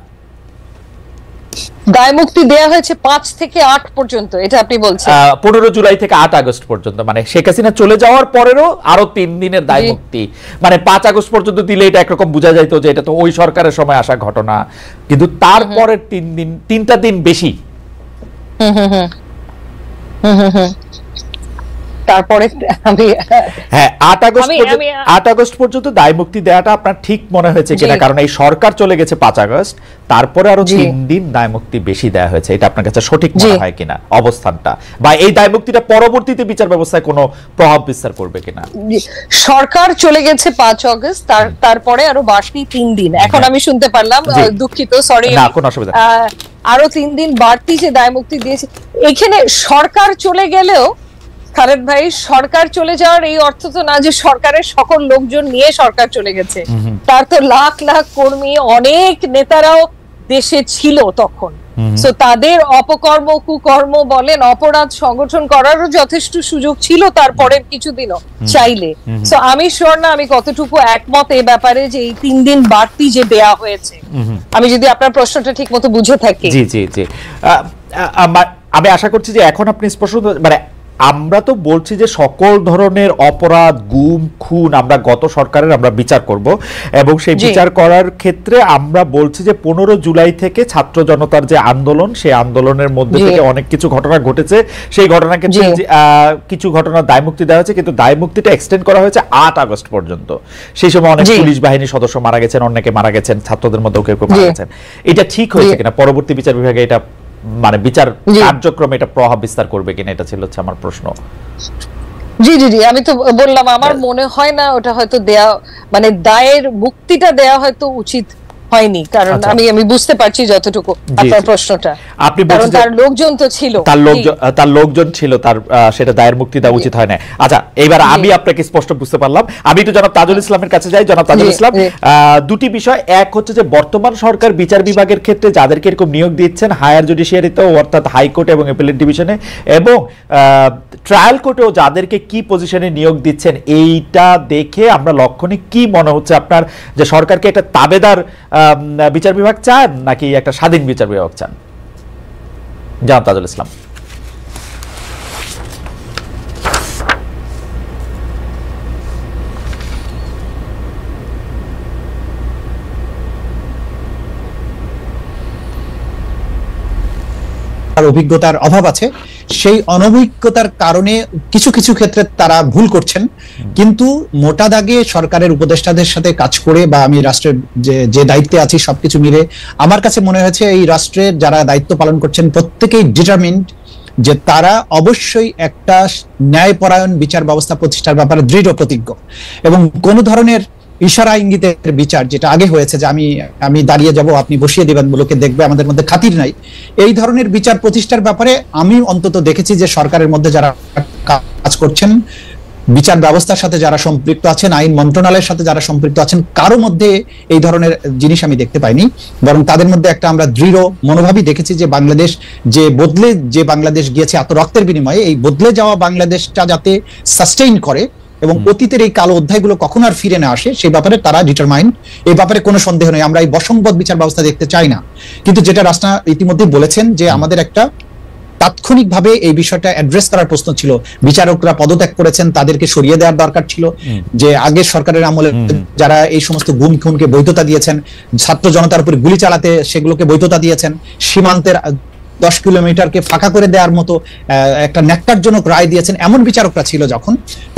দায় মুক্তি দেয়া হয়েছে 5 থেকে 8 পর্যন্ত, এটা আপনি বলছেন? 15 জুলাই থেকে 8 আগস্ট পর্যন্ত, মানে শেখ হাসিনা চলে যাওয়ার পরেরও আরো 3 দিনের দায় মুক্তি। মানে 5 আগস্ট পর্যন্ত দিলে এটা একরকম বোঝা যাইতো যে এটা তো ওই সরকারের সময় আসা ঘটনা, কিন্তু তারপরের 3টা দিন বেশি। তারপরে আমি 8 আগস্ট পর্যন্ত দায় মুক্তি দেওয়াটা আপনার ঠিক মনে হয়েছে কিনা? কারণ এই সরকার চলে গেছে 5 আগস্ট, তারপরে আরো 3 দিন দায় মুক্তি বেশি দেওয়া হয়েছে, এটা আপনার কাছে সঠিক মনে হয় কিনা অবস্থানটা, বা এই দায় মুক্তিটা পরবর্তীতে বিচার ব্যবস্থায় কোনো প্রভাব বিস্তার করবে কিনা? সরকার চলে গেছে 5 আগস্ট, তারপরে আরো বাড়তি 3 দিন। এখন আমি শুনতে পারলাম, দুঃখিত, সরি, না কোনো অসুবিধা, আরো 3 দিন বাড়তি যে দায় মুক্তি দিয়েছে। এখানে সরকার চলে গেলেও খালেদ ভাই, সরকার চলে যাওয়ার এই অর্থ তো না যে সরকারের সকল লোকজন নিয়ে সরকার চলে গেছে। তার তো লাখ লাখ কর্মী, অনেক নেতারাও দেশে ছিল তখন। সো তাদের অপকর্ম, কুকর্ম বলেন, অপরাধ সংগঠন করারও যথেষ্ট সুযোগ ছিল তারপরের কিছুদিনও চাইলে। সো আমি শিওর না আমি কতটুকু একমত এই ব্যাপারে যে এই 3 দিন বাড়তি যে দেয়া হয়েছে। আমি যদি আপনার প্রশ্নটা ঠিক মতো বুঝে থাকি। জি জি জি, আমি আশা করছি যে এখন আপনি স্পষ্ট, মানে আমরা তো বলছি যে সকল ধরনের অপরাধ, গুম খুন আমরা গত সরকারের আমরা বিচার করব, এবং সেই বিচার করার ক্ষেত্রে আমরা বলছি যে 15 জুলাই থেকে ছাত্র জনতার যে আন্দোলন, সেই আন্দোলনের মধ্যে থেকে অনেক কিছু ঘটনা ঘটেছে। সেই ঘটনার ক্ষেত্রে কিছু ঘটনার দায় মুক্তি দেওয়া হয়েছে, কিন্তু দায় মুক্তিটা এক্সটেন্ড করা হয়েছে 8 আগস্ট পর্যন্ত। সেই সময় অনেক পুলিশ বাহিনীর সদস্য মারা গেছেন, অনেকে মারা গেছেন, ছাত্রদের মধ্যেও কেউ মারা গেছেন। এটা ঠিক হয়েছে কিনা? পরবর্তী বিচার বিভাগে এটা মানে বিচার কার্যক্রমে এটা প্রভাব বিস্তার করবে কিনা, এটা ছিল হচ্ছে আমার প্রশ্ন। জি জি জি, আমি তো বললাম আমার মনে হয় না ওটা হয়তো দেয়া, মানে দায়ের মুক্তিটা দেয়া হয়তো উচিত হয়নি, কারণ আমি বুঝতে পারছি যতটুকু আপনার প্রশ্নটা। আপনি বলছেন তার লোকজন তো ছিল, তার লোকজন ছিল, তার সেটা দায়ের মুক্তি দেওয়া উচিত হয় না। আচ্ছা, এইবার আমি আপনাকে স্পষ্ট বুঝতে পারলাম। আমি তো জনাব তাজুল ইসলামের কাছে যাই। জনাব তাজুল ইসলাম, দুটি বিষয়, এক হচ্ছে যে বর্তমান সরকার বিচার বিভাগের ক্ষেত্রে যাদেরকে এরকম নিয়োগ দিচ্ছেন হায়ার জুডিশিয়ারিতে, অর্থাৎ হাইকোর্ট এবং অ্যাপিলেট ডিভিশনে, এবং ট্রায়াল কোর্টেও যাদেরকে কি পজিশনে নিয়োগ দিচ্ছেন, এইটা দেখে আমরা লক্ষণে কি মনে হচ্ছে আপনার, যে সরকারকে একটা তাবেদার বিচার বিভাগ চান নাকি একটা স্বাধীন বিচার বিভাগ চান? জনাব তাজুল ইসলাম। অভিজ্ঞতার অভাব আছে, সেই অনভিজ্ঞতার কারণে কিছু কিছু ক্ষেত্রে তারা ভুল করছেন। কিন্তু মোটা দাগে সরকারের উপদেষ্টাদের সাথে কাজ করে, বা আমি রাষ্ট্রের যে দায়িত্বে আছি সবকিছু মিলে আমার কাছে মনে হয়েছে এই রাষ্ট্রের যারা দায়িত্ব পালন করছেন প্রত্যেকেই ডিটারমিন্ড যে তারা অবশ্যই একটা ন্যায়পরায়ণ বিচার ব্যবস্থা প্রতিষ্ঠার ব্যাপারে দৃঢ় প্রতিজ্ঞ, এবং কোন ধরনের ইশারা ইঙ্গিতের বিচার, যেটা আগে হয়েছে যে আমি দাঁড়িয়ে যাব আপনি বসিয়ে দিবেন, লোকে দেখবে, আমাদের মধ্যে খাতির নাই, এই ধরনের বিচার প্রতিষ্ঠার ব্যাপারে আমি অন্তত দেখেছি যে সরকারের মধ্যে যারা কাজ করছেন, বিচার ব্যবস্থার সাথে যারা সম্পৃক্ত আছেন, আইন মন্ত্রণালয়ের সাথে যারা সম্পৃক্ত আছেন, কারো মধ্যে এই ধরনের জিনিস আমি দেখতে পাইনি। বরং তাদের মধ্যে একটা আমরা দৃঢ় মনোভাবই দেখেছি যে বাংলাদেশ যে বাংলাদেশ গিয়েছে এত রক্তের বিনিময়ে, এই বদলে যাওয়া বাংলাদেশটা যাতে সাস্টেইন করে এবং অতীতের এই কালো অধ্যায়গুলো কখনো আর ফিরে না আসে, সেই ব্যাপারে তারা ডিটারমাইন্ড। এই ব্যাপারে কোনো সন্দেহ নেই, আমরা এই বসংবদ বিচার ব্যবস্থা দেখতে চাই না। কিন্তু যেটা রাষ্ট্র ইতিমধ্যে বলেছেন যে আমাদের একটা তাৎক্ষণিকভাবে এই বিষয়টা অ্যাড্রেস করার প্রশ্ন ছিল। বিচারকরা পদত্যাগ করেছেন, তাদেরকে সরিয়ে দেওয়ার দরকার ছিল। যে আগের সরকারের আমলে যারা এই সমস্ত গুম খুনকে বৈধতা দিয়েছেন, ছাত্র জনতার উপর গুলি চালাতে সেগুলোকে বৈধতা দিয়েছেন, সীমান্তের 10 কিলোমিটারকে ফাঁকা করে দেওয়ার মতো একটা ন্যাক্কারজনক রায় দিয়েছেন, এমন বিচারকরা ছিল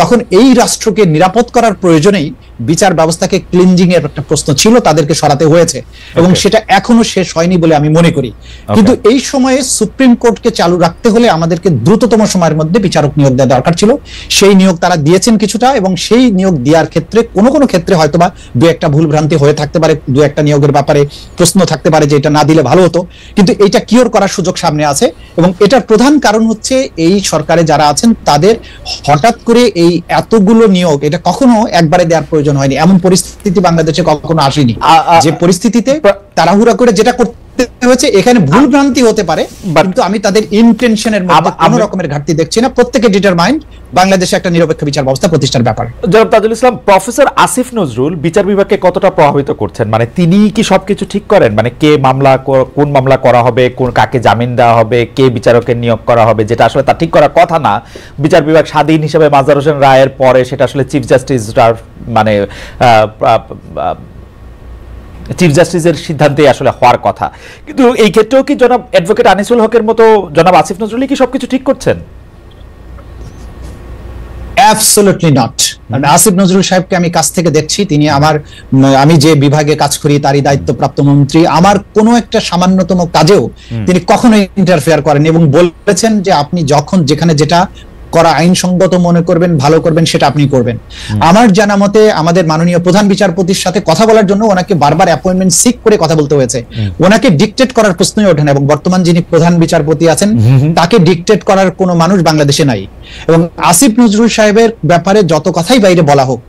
তখন এই রাষ্ট্রকে নিরাপদ করার প্রয়োজনেই বিচার ব্যবস্থাকে ক্লিনজিং এর একটা প্রশ্ন ছিল, তাদেরকে সরাতে হয়েছে এবং সেটা এখনো শেষ হয়নি বলে আমি মনে করি। কিন্তু এই সময়ে সুপ্রিম কোর্টকে চালু রাখতে হলে আমাদেরকে দ্রুততম সময়ের মধ্যে বিচারক নিয়োগ দেওয়া দরকার ছিল। সেই নিয়োগ তারা দিয়েছেন কিছুটা, এবং সেই নিয়োগ দেওয়ার ক্ষেত্রে কোনো কোনো ক্ষেত্রে হয়তোবা দু একটা ভুল ভ্রান্তি হয়ে থাকতে পারে, দু একটা নিয়োগের ব্যাপারে প্রশ্ন থাকতে পারে যে এটা না দিলে ভালো হতো, কিন্তু এটা কিওর করার সুযোগ সামনে আছে। এবং এটার প্রধান কারণ হচ্ছে এই সরকারে যারা আছেন তাদের হঠাৎ করে এই এতগুলো নিয়োগ এটা কখনো একবারে দেওয়ার প্রয়োজন হয়নি। এমন পরিস্থিতি বাংলাদেশে কখনো আসেনি যে পরিস্থিতিতে তাড়াহুড়া করে যেটা করতে হয়েছে। এখানে ভুল ভ্রান্তি হতে পারে, কিন্তু আমি তাদের ইন্টেনশনের মধ্যে কোনো রকমের ঘাটতি দেখছি না। প্রত্যেকে ডিটারমাইন্ড বাংলাদেশে একটা নিরপেক্ষ বিচার ব্যবস্থা প্রতিষ্ঠার ব্যাপার। জনাব তাজুল ইসলাম, প্রফেসর আসিফ নজরুল বিচার বিভাগকে কতটা প্রভাবিত করছেন? মানে তিনি কি সবকিছু ঠিক করেন? মানে কোন মামলা করা হবে, কাকে জামিন দেওয়া হবে, কে বিচারকের নিয়োগ করা হবে, যেটা আসলে তা ঠিক করার কথা না। বিচার বিভাগ স্বাধীন হিসেবে মাজহার হোসেন রায়ের পরে সেটা আসলে চিফ জাস্টিসের সিদ্ধান্তে আসলে হওয়ার কথা। কিন্তু এই ক্ষেত্রেও কি জনাব অ্যাডভোকেট আনিসুল হকের মতো জনাব আসিফ নজরুল কি সবকিছু ঠিক করছেন? Absolutely not. আসিফ নজরুল সাহেবকে আমি কাছ থেকে দেখছি, আমি যে বিভাগে কাজ করি তারই দায়িত্বপ্রাপ্ত মন্ত্রী। আমার কোনো একটা সামান্যতম কাজেও তিনি কখনোই ইন্টারফেয়ার করেন এবং বলেছেন যে আপনি যখন যেখানে যেটা করা আইনসঙ্গত মনে করবেন, ভালো করবেন, সেটা আপনি করবেন। আমার জানা মতে আমাদের মাননীয় প্রধান বিচারপতির সাথে কথা বলার জন্য ওনাকে বারবার অ্যাপয়েন্টমেন্ট সিক করে কথা বলতে হয়েছে। ওনাকে ডিকটেট করার প্রশ্নই ওঠে না, এবং বর্তমান যিনি প্রধান বিচারপতি আছেন তাকে ডিকটেট করার কোনো মানুষ বাংলাদেশে নাই। এবং আসিফ নজরুল সাহেবের ব্যাপারে যত কথাই বাইরে বলা হোক,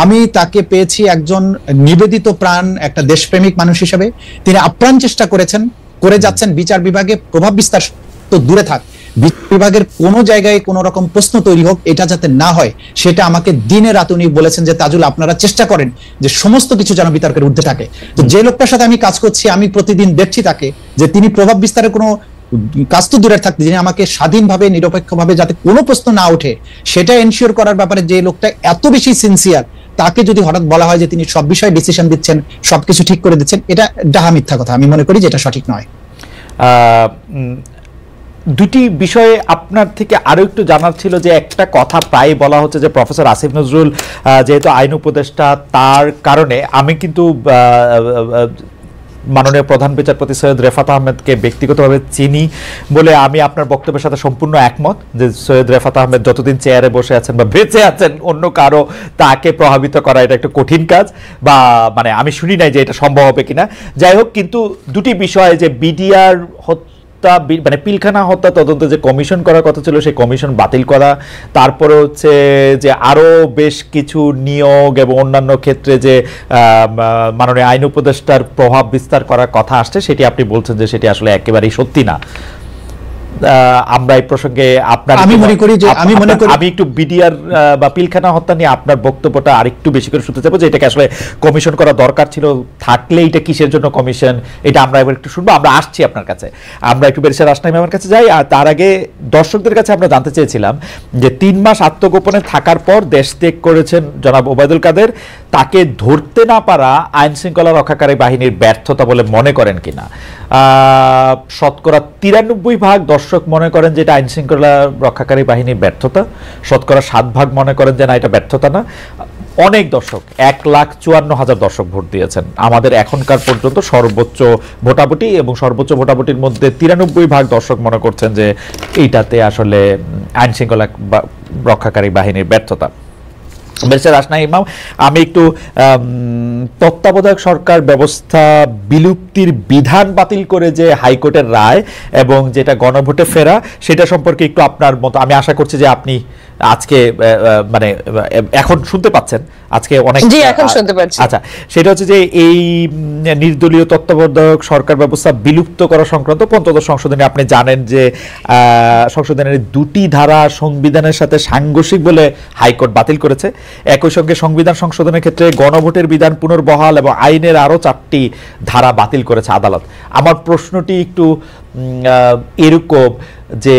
আমি তাকে পেয়েছি একজন নিবেদিত প্রাণ, একটা দেশপ্রেমিক মানুষ হিসেবে। তিনি আপ্রাণ চেষ্টা করে যাচ্ছেন বিচার বিভাগে প্রভাব বিস্তার তো দূরে থাক, বিভাগের কোনো জায়গায় কোনো রকম প্রশ্ন তৈরি হোক, এটা যাতে না হয় সেটা আমাকে দিনে রাত উনি বলেছেন যে তাজুল আপনারা চেষ্টা করেন যে সমস্ত কিছু যেন বিতর্কের ঊর্ধ্বে থাকে। তো যে লোকটার সাথে আমি কাজ করছি, আমি প্রতিদিন দেখছি তাকে যে তিনি প্রভাব বিস্তারের কোনো কাজ তো দূরে থাকতে, যিনি আমাকে স্বাধীনভাবে নিরপেক্ষভাবে যাতে কোনো প্রশ্ন না ওঠে সেটা এনশিওর করার ব্যাপারে যে লোকটা এত বেশি সিনসিয়ার, তাকে যদি হঠাৎ বলা হয় যে তিনি সব বিষয়ে ডিসিশন দিচ্ছেন, সবকিছু ঠিক করে দিচ্ছেন, এটা ডাহা মিথ্যা কথা। আমি মনে করি যে এটা সঠিক নয়। দুটি বিষয়ে আপনার থেকে আরো একটু জানার ছিল যে একটা কথা প্রায় বলা হচ্ছে যে প্রফেসর আসিফ নজরুল যেহেতু আইন উপদেষ্টা, তার কারণে আমি কিন্তু মাননীয় প্রধান বিচারপতি সৈয়দ রেফাত আহমেদকে ব্যক্তিগতভাবে চিনি বলে আমি আপনার বক্তব্যের সাথে সম্পূর্ণ একমত যে সৈয়দ রেফাত আহমেদ যতদিন চেয়ারে বসে আছেন বা বেঁচে আছেন, অন্য কারো তাকে প্রভাবিত করা এটা একটা কঠিন কাজ, বা মানে আমি শুনি নাই যে এটা সম্ভব হবে কিনা। যাই হোক, কিন্তু দুটি বিষয়, যে বিডিআর মানে পিলখানা হত্যা তদন্ত যে কমিশন করার কথা ছিল সেই কমিশন বাতিল করা, তারপরে হচ্ছে যে আরো বেশ কিছু নিয়োগ এবং অন্যান্য ক্ষেত্রে যে মাননীয় আইন উপদেষ্টার প্রভাব বিস্তার করার কথা আসছে, সেটি আপনি বলছেন যে সেটি আসলে একেবারেই সত্যি না। আমরা এই প্রসঙ্গে আমি একটু বিডিআর বা পিলখানা হত্যা নিয়ে আপনার বক্তব্যটা আরেকটু বেশি করে শুনতে চাইবো, যে এটাকে আসলে কমিশন করা দরকার ছিল, থাকলে এটা কিসের জন্য কমিশন, এটা আমরা এবার একটু শুনবো। আমরা আসছি আপনার কাছে, আমরা একটু ব্যারিস্টার আসনাইম আমার কাছে যাই। আর তার আগে দর্শকদের কাছে আমরা জানতে চেয়েছিলাম যে 3 মাস আত্মগোপনে থাকার পর দেশ ত্যাগ করেছেন জনাব ওবায়দুল কাদের, তাকে ধরতে না পারা আইন শৃঙ্খলা রক্ষাকারী বাহিনীর ব্যর্থতা বলে মনে করেন কিনা। শতকরা 93% দর্শক মনে করেন যে এটা আইন শৃঙ্খলা রক্ষাকারী বাহিনীর ব্যর্থতা, শতকরা 7% মনে করেন যে না, এটা ব্যর্থতা না। অনেক দর্শক, 1,54,000 দর্শক ভোট দিয়েছেন আমাদের এখনকার পর্যন্ত সর্বোচ্চ ভোটাভুটি, এবং সর্বোচ্চ ভোটাভুটির মধ্যে 93% দর্শক মনে করছেন যে এইটাতে আসলে আইন শৃঙ্খলা রক্ষাকারী বাহিনীর ব্যর্থতা। ব্যারিস্টার আসনা ইমাম, আমি একটু তত্ত্বাবধায়ক সরকার ব্যবস্থা বিলুপ্তির বিধান বাতিল করে যে হাইকোর্টের রায় এবং যেটা গণভোটে ফেরা, সেটা সম্পর্কে একটু আপনার মত, আমি আশা করছি যে আপনি আজকে মানে এখন শুনতে পাচ্ছেন, আজকে অনেক আচ্ছা, সেটা হচ্ছে যে এই নির্দলীয় তত্ত্বাবধায়ক সরকার ব্যবস্থা বিলুপ্ত করা সংক্রান্ত 15 সংশোধনী, আপনি জানেন যে সংশোধনের 2টি ধারা সংবিধানের সাথে সাংঘর্ষিক বলে হাইকোর্ট বাতিল করেছে। একই সঙ্গে সংবিধান সংশোধনের ক্ষেত্রে গণভোটের বিধান পুনর্বহাল এবং আইনের আরো 4টি ধারা বাতিল করেছে আদালত। আমার প্রশ্নটি একটু এরকম যে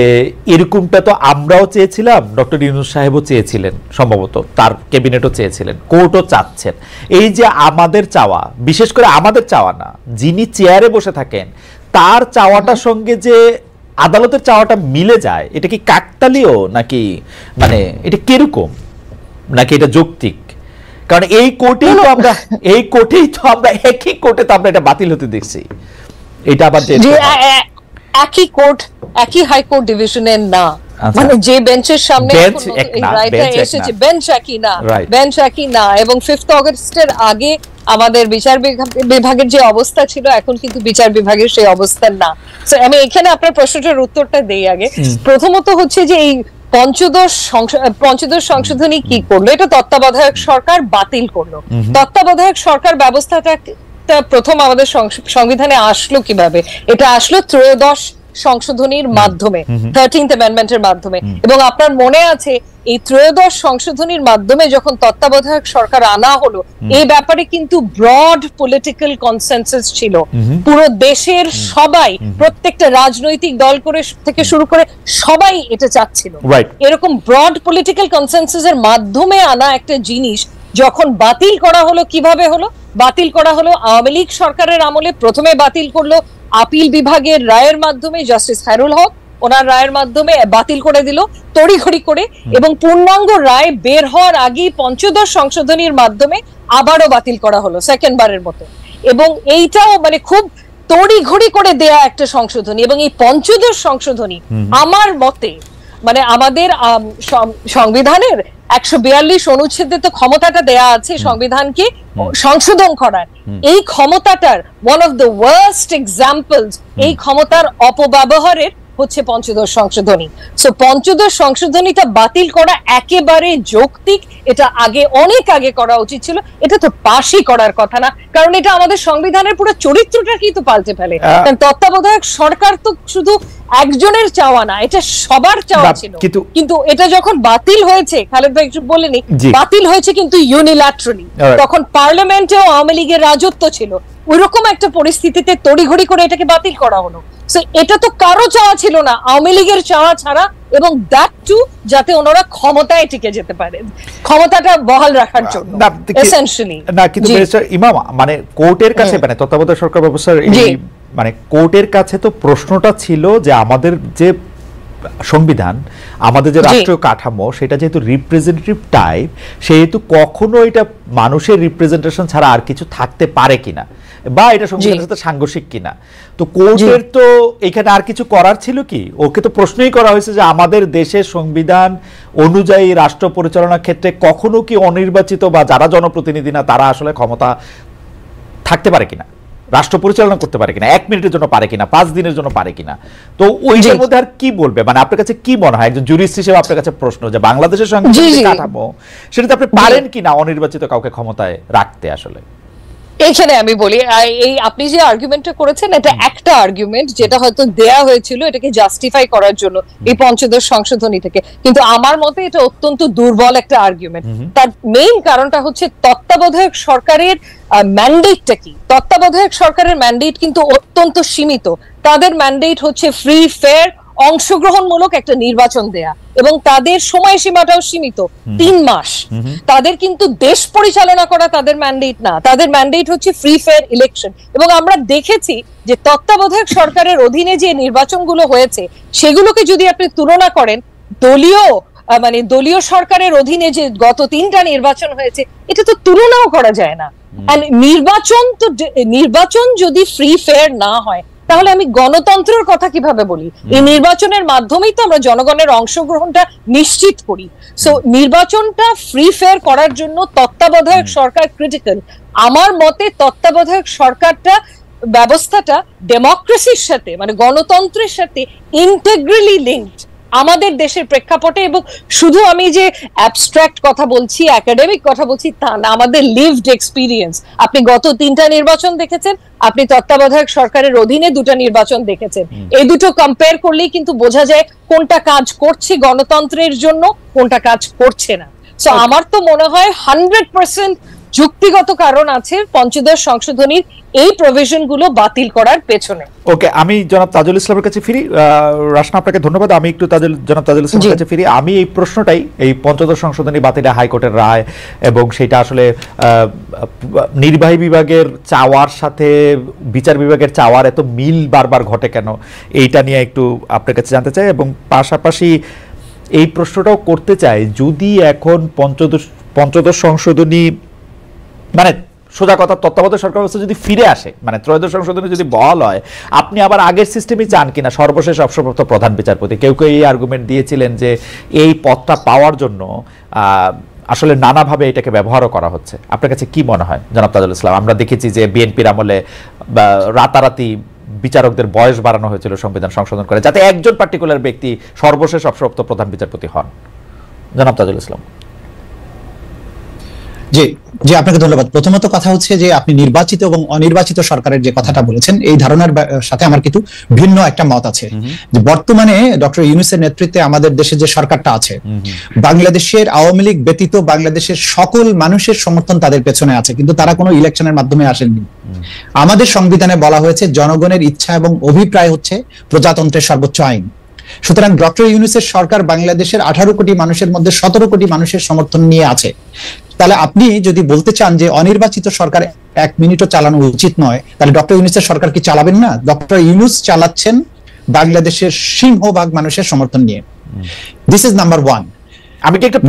এরকমটা তো আমরাও চেয়েছিলাম, ডক্টর ইউনূস সাহেবও চেয়েছিলেন, সম্ভবত তার ক্যাবিনেটও চেয়েছিলেন, কোর্টও চাচ্ছেন। এই যে আমাদের চাওয়া, বিশেষ করে আমাদের চাওয়া না, যিনি চেয়ারে বসে থাকেন তার চাওয়াটার সঙ্গে যে আদালতের চাওয়াটা মিলে যায়, এটা কি কাকতালীয় নাকি মানে এটা কিরকম, নাকি এটা যৌক্তিক? কারণ এই কোর্টেই তো আমরা একই কোর্টে তো আমরা এটা বাতিল হতে দেখছি। এটা আবার একই কোর্ট, একই হাইকোর্ট ডিভিশনের না, মানে যে বেঞ্চের সামনে এসেছে বেঞ্চ একই না, বেঞ্চ একই না। এবং 5 অগস্টের আগে আমাদের বিচার বিভাগের যে অবস্থা ছিল, এখন কিন্তু বিচার বিভাগের সেই অবস্থা না। আমি এখানে আপনার প্রশ্নটার উত্তরটা দেই আগে। প্রথমত হচ্ছে যে এই পঞ্চদশ সংশোধনী কি করলো, এটা তত্ত্বাবধায়ক সরকার বাতিল করলো। তত্ত্বাবধায়ক সরকার ব্যবস্থাটা প্রথম আমাদের সংবিধানে আসলো কিভাবে? এটা আসলো ত্রয়োদশ সংশোধনীর মাধ্যমে, 13th অ্যামেন্ডমেন্টের মাধ্যমে। এবং আপনার মনে আছে এই ত্রয়োদশ সংশোধনীর মাধ্যমে যখন তত্ত্বাবধায়ক সরকার আনা হলো, এই ব্যাপারে কিন্তু ব্রড পলিটিক্যাল কনসেনসাস ছিল। পুরো দেশের সবাই, প্রত্যেকটা রাজনৈতিক দল থেকে শুরু করে সবাই এটা চাচ্ছিল। এরকম ব্রড পলিটিক্যাল কনসেনসাসের মাধ্যমে আনা একটা জিনিস যখন বাতিল করা হলো, কিভাবে হলো? বাতিল করা হলো আওয়ামী লীগ সরকারের আমলে। প্রথমে বাতিল করলো আপিল বিভাগের রায়ের মাধ্যমে, জাস্টিস খায়রুল হক ওনার রায়ের মাধ্যমে বাতিল করে দিল তড়িঘড়ি করে, এবং পূর্ণাঙ্গ রায় বের হওয়ার আগেই পঞ্চদশ সংশোধনীর মাধ্যমে আবারও বাতিল করা হলো সেকেন্ড বারের মতো। এবং এইটাও মানে খুব তড়িঘড়ি করে দেয়া একটা সংশোধনী। এবং এই পঞ্চদশ সংশোধনী আমার মতে মানে আমাদের সংবিধানের 142 অনুচ্ছেদে তো ক্ষমতাটা দেয়া আছে সংবিধানকে সংশোধন করার। এই ক্ষমতাটার one of the worst examples, এই ক্ষমতার অপব্যবহারের হচ্ছে পঞ্চদশ সংশোধনী। সো পঞ্চদশ সংশোধনীটা বাতিল করা একেবারে যৌক্তিক। এটা অনেক আগে করা উচিত ছিল। এটা তো পাশই করার কথা না, কারণ এটা আমাদের সংবিধানের পুরো চরিত্রটাকেই তো পাল্টে ফেলে। কারণ তত্ত্বাবধায়ক সরকার তো শুধু একজনের চাওয়া না, এটা সবার চাওয়া ছিল। কিন্তু এটা যখন বাতিল হয়েছে, খালেদ ভাই একটু বলেনি, বাতিল হয়েছে কিন্তু ইউনিল্যাটারালি। তখন পার্লামেন্টেও আওয়ামী লীগের রাজত্ব ছিল, ওইরকম একটা পরিস্থিতিতে তড়িঘড়ি করে এটাকে বাতিল করা হলো। এটা তো কারো চাওয়া ছিল না, আওয়ামী লীগের চাওয়া ছাড়া, এবং দ্যাট টু যাতে ওনারা ক্ষমতায় টিকে যেতে পারে, ক্ষমতাটা বহাল রাখার জন্য এসেনশিয়ালি। না কিন্তু ইমাম মানে কোর্টের কাছে মানে তত্ত্বাবধায়ক সরকার ব্যবস্থার মানে কোর্টের কাছে তো প্রশ্নটা ছিল যে আমাদের যে সংবিধান, আমাদের যে রাষ্ট্রীয় কাঠামো, সেটা যেহেতু রিপ্রেজেন্টেটিভ টাইপ, সেহেতু কখনো এটা মানুষের রিপ্রেজেন্টেশন ছাড়া আর কিছু থাকতে পারে কিনা, বা এটা সংবিধানের সাথে সাংঘর্ষিক কিনা। তো কোর্টের তো এখানে আর কিছু করার ছিল কি? ওকে তো প্রশ্নই করা হয়েছে যে আমাদের দেশের সংবিধান অনুযায়ী রাষ্ট্র পরিচালনার ক্ষেত্রে কখনো কি অনির্বাচিত বা যারা জনপ্রতিনিধি না তারা আসলে ক্ষমতা থাকতে পারে কিনা, রাষ্ট্র পরিচালনা করতে পারে কিনা, 1 মিনিটের জন্য পারে কিনা, 5 দিনের জন্য পারে কিনা। তো ওইটার মধ্যে আর কি বলবে, মানে আপনার কাছে কি মনে হয় একজন জুরিস্ট হিসেবে আপনার কাছে প্রশ্ন যে বাংলাদেশের সংবিধান কাঠামো সেটাতে আপনি পারেন কিনা অনির্বাচিত কাউকে ক্ষমতায় রাখতে? আসলে এখানে আমি বলি, এই আপনি যে আর্গুমেন্টটা করেছেন এটা একটা আর্গুমেন্ট যেটা হয়তো দেয়া হয়েছিল এটাকে জাস্টিফাই করার জন্য এই পঞ্চদশ সংশোধনী থেকে, কিন্তু আমার মতে এটা অত্যন্ত দুর্বল একটা আর্গুমেন্ট। তার মেইন কারণটা হচ্ছে তত্ত্বাবধায়ক সরকারের ম্যান্ডেটটা কি? তত্ত্বাবধায়ক সরকারের ম্যান্ডেট কিন্তু অত্যন্ত সীমিত। তাদের ম্যান্ডেট হচ্ছে ফ্রি ফেয়ার অংশগ্রহণমূলক একটা নির্বাচন দেয়া, এবং তাদের সময়সীমাটাও সীমিত 3 মাস। তাদের কিন্তু দেশ পরিচালনা করা তাদের ম্যান্ডেট না, তাদের ম্যান্ডেট হচ্ছে ফ্রি ফেয়ার ইলেকশন। এবং আমরা দেখেছি যে তত্ত্বাবধায়ক সরকারের অধীনে যে নির্বাচনগুলো হয়েছে সেগুলোকে যদি আপনি তুলনা করেন দলীয় সরকারের অধীনে যে গত 3টা নির্বাচন হয়েছে, এটা তো তুলনাও করা যায় না। নির্বাচন যদি ফ্রি ফেয়ার না হয় তাহলে আমি গণতন্ত্রের কথা কিভাবে বলি? এই নির্বাচনের মাধ্যমেই তো আমরা জনগণের অংশগ্রহণটা নিশ্চিত করি। সো নির্বাচনটা ফ্রি ফেয়ার করার জন্য তত্ত্বাবধায়ক সরকার ক্রিটিক্যাল। আমার মতে তত্ত্বাবধায়ক সরকারটা ব্যবস্থাটা ডেমোক্রেসির সাথে মানে গণতন্ত্রের সাথে ইন্টিগ্রালি লিঙ্কড আমাদের দেশের প্রেক্ষাপটে। এবং শুধু আমি যে অ্যাবস্ট্রাক্ট কথা বলছি, একাডেমিক কথা বলছি তা না, আমাদের লিভড এক্সপিরিয়েন্স। আপনি গত 3টা নির্বাচন দেখেছেন, আপনি তত্ত্বাবধায়ক সরকারের অধীনে 2টা নির্বাচন দেখেছেন। এই দুটো কম্পেয়ার করলেই কিন্তু বোঝা যায় কোনটা কাজ করছে গণতন্ত্রের জন্য, কোনটা কাজ করছে না। সো আমার তো মনে হয় 100% যুক্তিগত কারণ আছে পঞ্চদশ সংশোধনীর এই প্রভিশন গুলো বাতিল করার পেছনে। ওকে, আমি জনাব তাজুল ইসলামের কাছে ফিরি। রাশনা, আপনাকে ধন্যবাদ। আমি একটু জনাব তাজুল ইসলামের কাছে ফিরি। আমি এই প্রশ্নটাই, এই পঞ্চদশ সংশোধনী বাতিলে হাইকোর্টের রায় এবং সেটা আসলে নির্বাহী বিভাগের চাওয়ার সাথে বিচার বিভাগের চাওয়ার এত মিল বারবার ঘটে কেন, এইটা নিয়ে একটু আপনার কাছে জানতে চাই। এবং পাশাপাশি এই প্রশ্নটাও করতে চাই, যদি এখন পঞ্চদশ সংশোধনী মানে সোজা কথা তত্ত্বাবধায়ক সরকার ব্যবস্থা যদি ফিরে আসে, মানে ত্রয়োদশ সংশোধনী যদি বহাল হয়, আপনি আবার আগের সিস্টেমই চান কিনা সর্বশেষ অবসরপ্রাপ্ত প্রধান বিচারপতি? কেউ কেউ এই আর্গুমেন্ট দিয়েছিলেন যে এই পদটা পাওয়ার জন্য আসলে নানাভাবে এটাকে ব্যবহারও করা হচ্ছে। আপনার কাছে কি মনে হয় জনাব তাজুল ইসলাম? আমরা দেখেছি যে বিএনপির আমলে রাতারাতি বিচারকদের বয়স বাড়ানো হয়েছিল সংবিধান সংশোধন করে, যাতে একজন পার্টিকুলার ব্যক্তি সর্বশেষ অবসরপ্রাপ্ত প্রধান বিচারপতি হন। জনাব তাজুল ইসলাম। জি জি, আপনাকে ধন্যবাদ। প্রথমত কথা হচ্ছে যে আপনি নির্বাচিত এবং অনির্বাচিত সরকারের যে কথাটা বলেছেন, এই ধারণার সাথে আমার কিন্তু ভিন্ন একটা মত আছে। যে বর্তমানে ডক্টর ইউনূসের নেতৃত্বে আমাদের দেশে যে সরকারটা আছে, বাংলাদেশের আওয়ামী লীগ ব্যতীত বাংলাদেশের সকল মানুষের সমর্থন তাদের পেছনে আছে, কিন্তু তারা কোনো ইলেকশনের মাধ্যমে আসেননি। আমাদের সংবিধানে বলা হয়েছে জনগণের ইচ্ছা এবং অভিপ্রায় হচ্ছে প্রজাতন্ত্রের সর্বোচ্চ আইন। সুতরাং ডক্টর ইউনূসের সরকার বাংলাদেশের 18 কোটি মানুষের মধ্যে 17 কোটি মানুষের সমর্থন নিয়ে আছে। তাহলে আপনি যদি বলতে চান যে অনির্বাচিত সরকার 1 মিনিটও চালানো উচিত নয়, তাহলে ডক্টর ইউনূসের সরকার কি চালাবেন না? ডক্টর ইউনূস চালাচ্ছেন বাংলাদেশের সিংহভাগ মানুষের সমর্থন নিয়ে। This is number 1। আমি কি একটা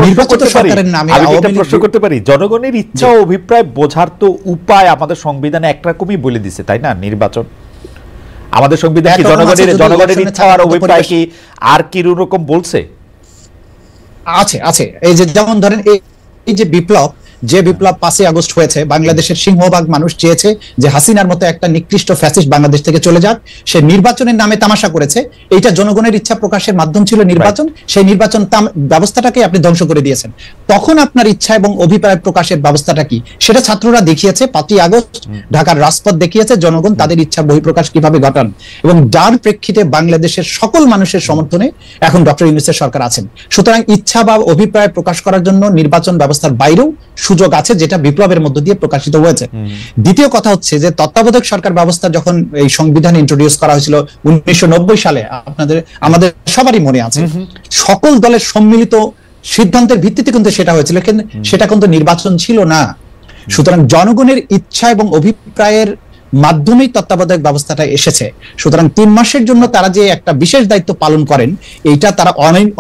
প্রশ্ন করতে পারি? জনগণের ইচ্ছা ও অভিপ্রায় বোঝার তো উপায় আমাদের সংবিধানে একরকমই বলে দিছে, তাই না? নির্বাচন, আমাদের সংবিধান কি জনগণের ইচ্ছা আর অভিপ্রায় কি আর কি রকম বলছে? আছে আছে। এই যে যেমন ধরেন এই যে বিপ্লব, যে বিপ্লব 5ই আগস্ট হয়েছে, বাংলাদেশের সিংহভাগ মানুষ চেয়েছে যে হাসিনার মতো একটা নিকৃষ্ট ফ্যাসিস্ট বাংলাদেশ থেকে চলে যাক। সে নির্বাচনের নামে তামাশা করেছে। এইটা জনগণের ইচ্ছা প্রকাশের মাধ্যম ছিল নির্বাচন। সেই নির্বাচন ব্যবস্থাটাকে আপনি ধ্বংস করে দিয়েছেন। তখন আপনার ইচ্ছা এবং অভিপ্রায় প্রকাশের ব্যবস্থাটা কি, সেটা ছাত্ররা দেখিয়েছে। 5ই আগস্ট ঢাকার রাজপথ দেখিয়েছে জনগণ তাদের ইচ্ছা বহিঃপ্রকাশ কিভাবে ঘটান, এবং যার প্রেক্ষিতে বাংলাদেশের সকল মানুষের সমর্থনে এখন ডক্টর ইউনূসের সরকার আছেন। সুতরাং ইচ্ছা বা অভিপ্রায় প্রকাশ করার জন্য নির্বাচন ব্যবস্থার বাইরেও সুযোগ আছে, যেটা বিপ্লবের মধ্য দিয়ে প্রকাশিত হয়েছে। দ্বিতীয় কথা হচ্ছে যে তত্ত্বাবধায়ক সরকার ব্যবস্থা যখন এই সংবিধান ইন্ট্রোডিউস করা হয়েছিল 1990 সালে, আমাদের সবারই মনে আছে, সকল দলের সম্মিলিত সিদ্ধান্তের ভিত্তিতে কিন্তু সেটা হয়েছিল, কিন্তু সেটা কিন্তু নির্বাচন ছিল না। সুতরাং জনগণের ইচ্ছা এবং অভিপ্রায়ের মাধ্যমেই তত্ত্বাবধায়ক ব্যবস্থাটা এসেছে। সুতরাং 3 মাসের জন্য তারা যে একটা বিশেষ দায়িত্ব পালন করেন, এইটা তারা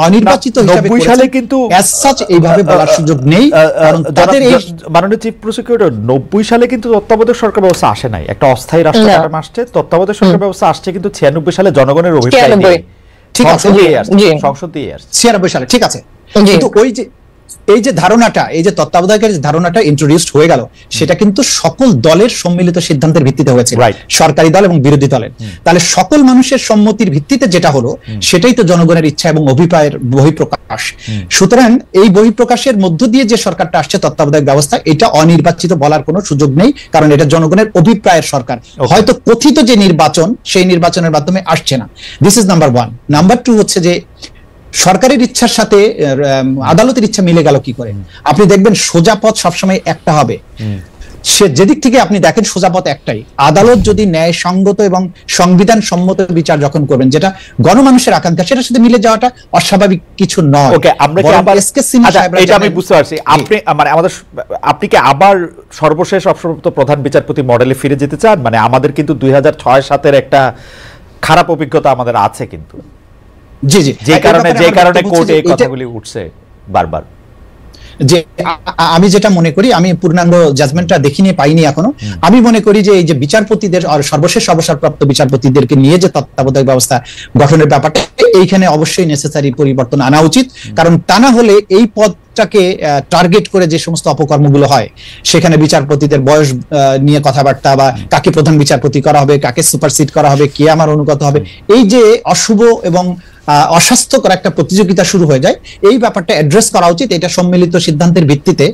অনির্বাচিত হিসেবে সালে কিন্তু অ্যাজ সাচ এইভাবে বলার সুযোগ নেই। কারণ তাদের এই মাননীয় চিফ প্রসিকিউটর 90 সালে কিন্তু তত্ত্বাবধায়ক সরকার ব্যবস্থা আসে নাই, একটা অস্থায়ী রাষ্ট্র কাঠামো আসছে। তত্ত্বাবধায়ক সরকার ব্যবস্থা আসছে কিন্তু 96 সালে জনগণের অভিপ্রায় নিয়ে। ঠিক আছে, সংসদ দিয়ে আসছে 96 সালে। ঠিক আছে, কিন্তু এই যে ধারণাটা, এই যে তত্ত্বাবধায়কের ধারণাটা ইন্ট্রোডিউসড হয়ে গেল, সেটা কিন্তু সকল দলের সম্মিলিত সিদ্ধান্তের ভিত্তিতে হয়েছে, সরকারি দল এবং বিরোধী দলের। তাহলে সকল মানুষের সম্মতির ভিত্তিতে যেটা হলো, সেটাই তো জনগণের ইচ্ছা এবং অভিপ্রায়ের বহিঃপ্রকাশ। সুতরাং এই বহিঃপ্রকাশের মধ্য দিয়ে যে সরকারটা আসছে তত্ত্বাবধায়ক ব্যবস্থা, এটা অনির্বাচিত বলার কোনো সুযোগ নেই, কারণ এটা জনগণের অভিপ্রায়ের সরকার। হয়তো কথিত যে নির্বাচন, সেই নির্বাচনের মাধ্যমে আসছে না। This is number 1। নাম্বার 2 হচ্ছে যে সরকারের ইচ্ছার সাথে আদালতের ইচ্ছা মিলে গেল কি করে? আপনি দেখবেন সোজা পথ সবসময় একটা হবে। সে যেদিক থেকে আপনি দেখেন সোজা পথ একটাই। আদালত যদি ন্যায়সঙ্গত এবং সংবিধান সম্মত বিচার যখন করবেন, যেটা গণমানুষের আকাঙ্ক্ষা, সেটার সাথে মিলে যাওয়াটা অস্বাভাবিক কিছু নয়। ওকে, আমরা কি আবার এটা আমি বুঝতে পারছি, আপনি মানে আপনি কি আবার সর্বশেষ অবসরপ্রাপ্ত প্রধান বিচারপতি মডেলে ফিরে যেতে চান? মানে আমাদের কিন্তু 2006-07 একটা খারাপ অভিজ্ঞতা আমাদের আছে কিন্তু। জি জি, যে কারণে কোর্টে এই কথাগুলি উঠছে বারবার। যে আমি যেটা মনে করি, আমি পূর্ণাঙ্গ জাজমেন্টটা দেখিনি, পাইনি এখনো। আমি মনে করি যে এই যে বিচারপতিদের আর সর্বশেষ অবসরপ্রাপ্ত বিচারপতিদেরকে নিয়ে যে তত্ত্বাবধায়ক ব্যবস্থা গঠনের ব্যাপারটা, এইখানে অবশ্যই নেসেসারি পরিবর্তন আনা উচিত। কারণ তা না হলে এই পদটাকে টার্গেট করে যে সমস্ত অপকর্মগুলো হয়, সেখানে বিচারপতিদের বয়স নিয়ে কথাবার্তা, বা কাকে প্রধান বিচারপতি করা হবে, কাকে সুপারসিড করা হবে, কে আমার অনুগত হবে, এই যে অশুভ এবং অস্বাস্থ্যকর একটা প্রতিযোগিতা শুরু হয়ে যায়। এই ব্যাপারটা অ্যাড্রেস করা উচিত। এটা সম্মিলিত সিদ্ধান্তের ভিত্তিতে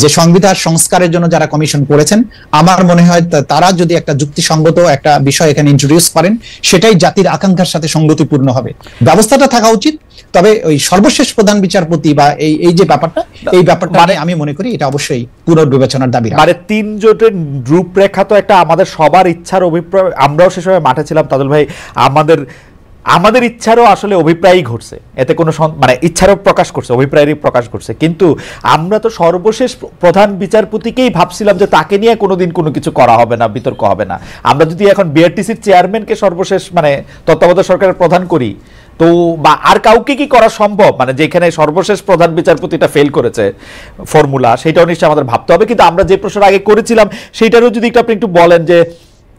যে সংবিধান সংস্কারের জন্য যারা কমিশন করেছেন, আমার মনে হয় তারা যদি একটা যুক্তিসঙ্গত একটা বিষয় এখানে ইন্ট্রোডিউস করেন, সেটাই জাতির আকাঙ্ক্ষার সাথে সঙ্গতিপূর্ণ হবে। ব্যবস্থাটা থাকা উচিত, তবে ওই সর্বশেষ প্রধান বিচারপতি বা এই যে ব্যাপারটা, এই ব্যাপারটা মানে আমি মনে করি এটা অবশ্যই পুনর্বিবেচনার দাবি। মানে 3 জোটের রূপরেখা তো একটা আমাদের সবার ইচ্ছার অভিপ্রায়, আমরাও সে সময় মাঠে ছিলাম তাজুল ভাই, আমাদের ইচ্ছারও আসলে অভিপ্রায়ই ঘটছে, এতে কোনো মানে ইচ্ছারও প্রকাশ করছে, অভিপ্রায়েরই প্রকাশ করছে। কিন্তু আমরা তো সর্বশেষ প্রধান বিচারপতিকেই ভাবছিলাম যে তাকে নিয়ে কোনোদিন কোনো কিছু করা হবে না, বিতর্ক হবে না। আমরা যদি এখন বিআরটিসির চেয়ারম্যানকে সর্বশেষ মানে তত্ত্বাবধায়ক সরকারের প্রধান করি, তো বা আর কাউকে কি করা সম্ভব, মানে যেখানে সর্বশেষ প্রধান বিচারপতিটা ফেল করেছে ফর্মুলা, সেটাও নিশ্চয়ই আমাদের ভাবতে হবে। কিন্তু আমরা যে প্রশ্নটা আগে করেছিলাম সেইটারও যদি আপনি একটু বলেন যে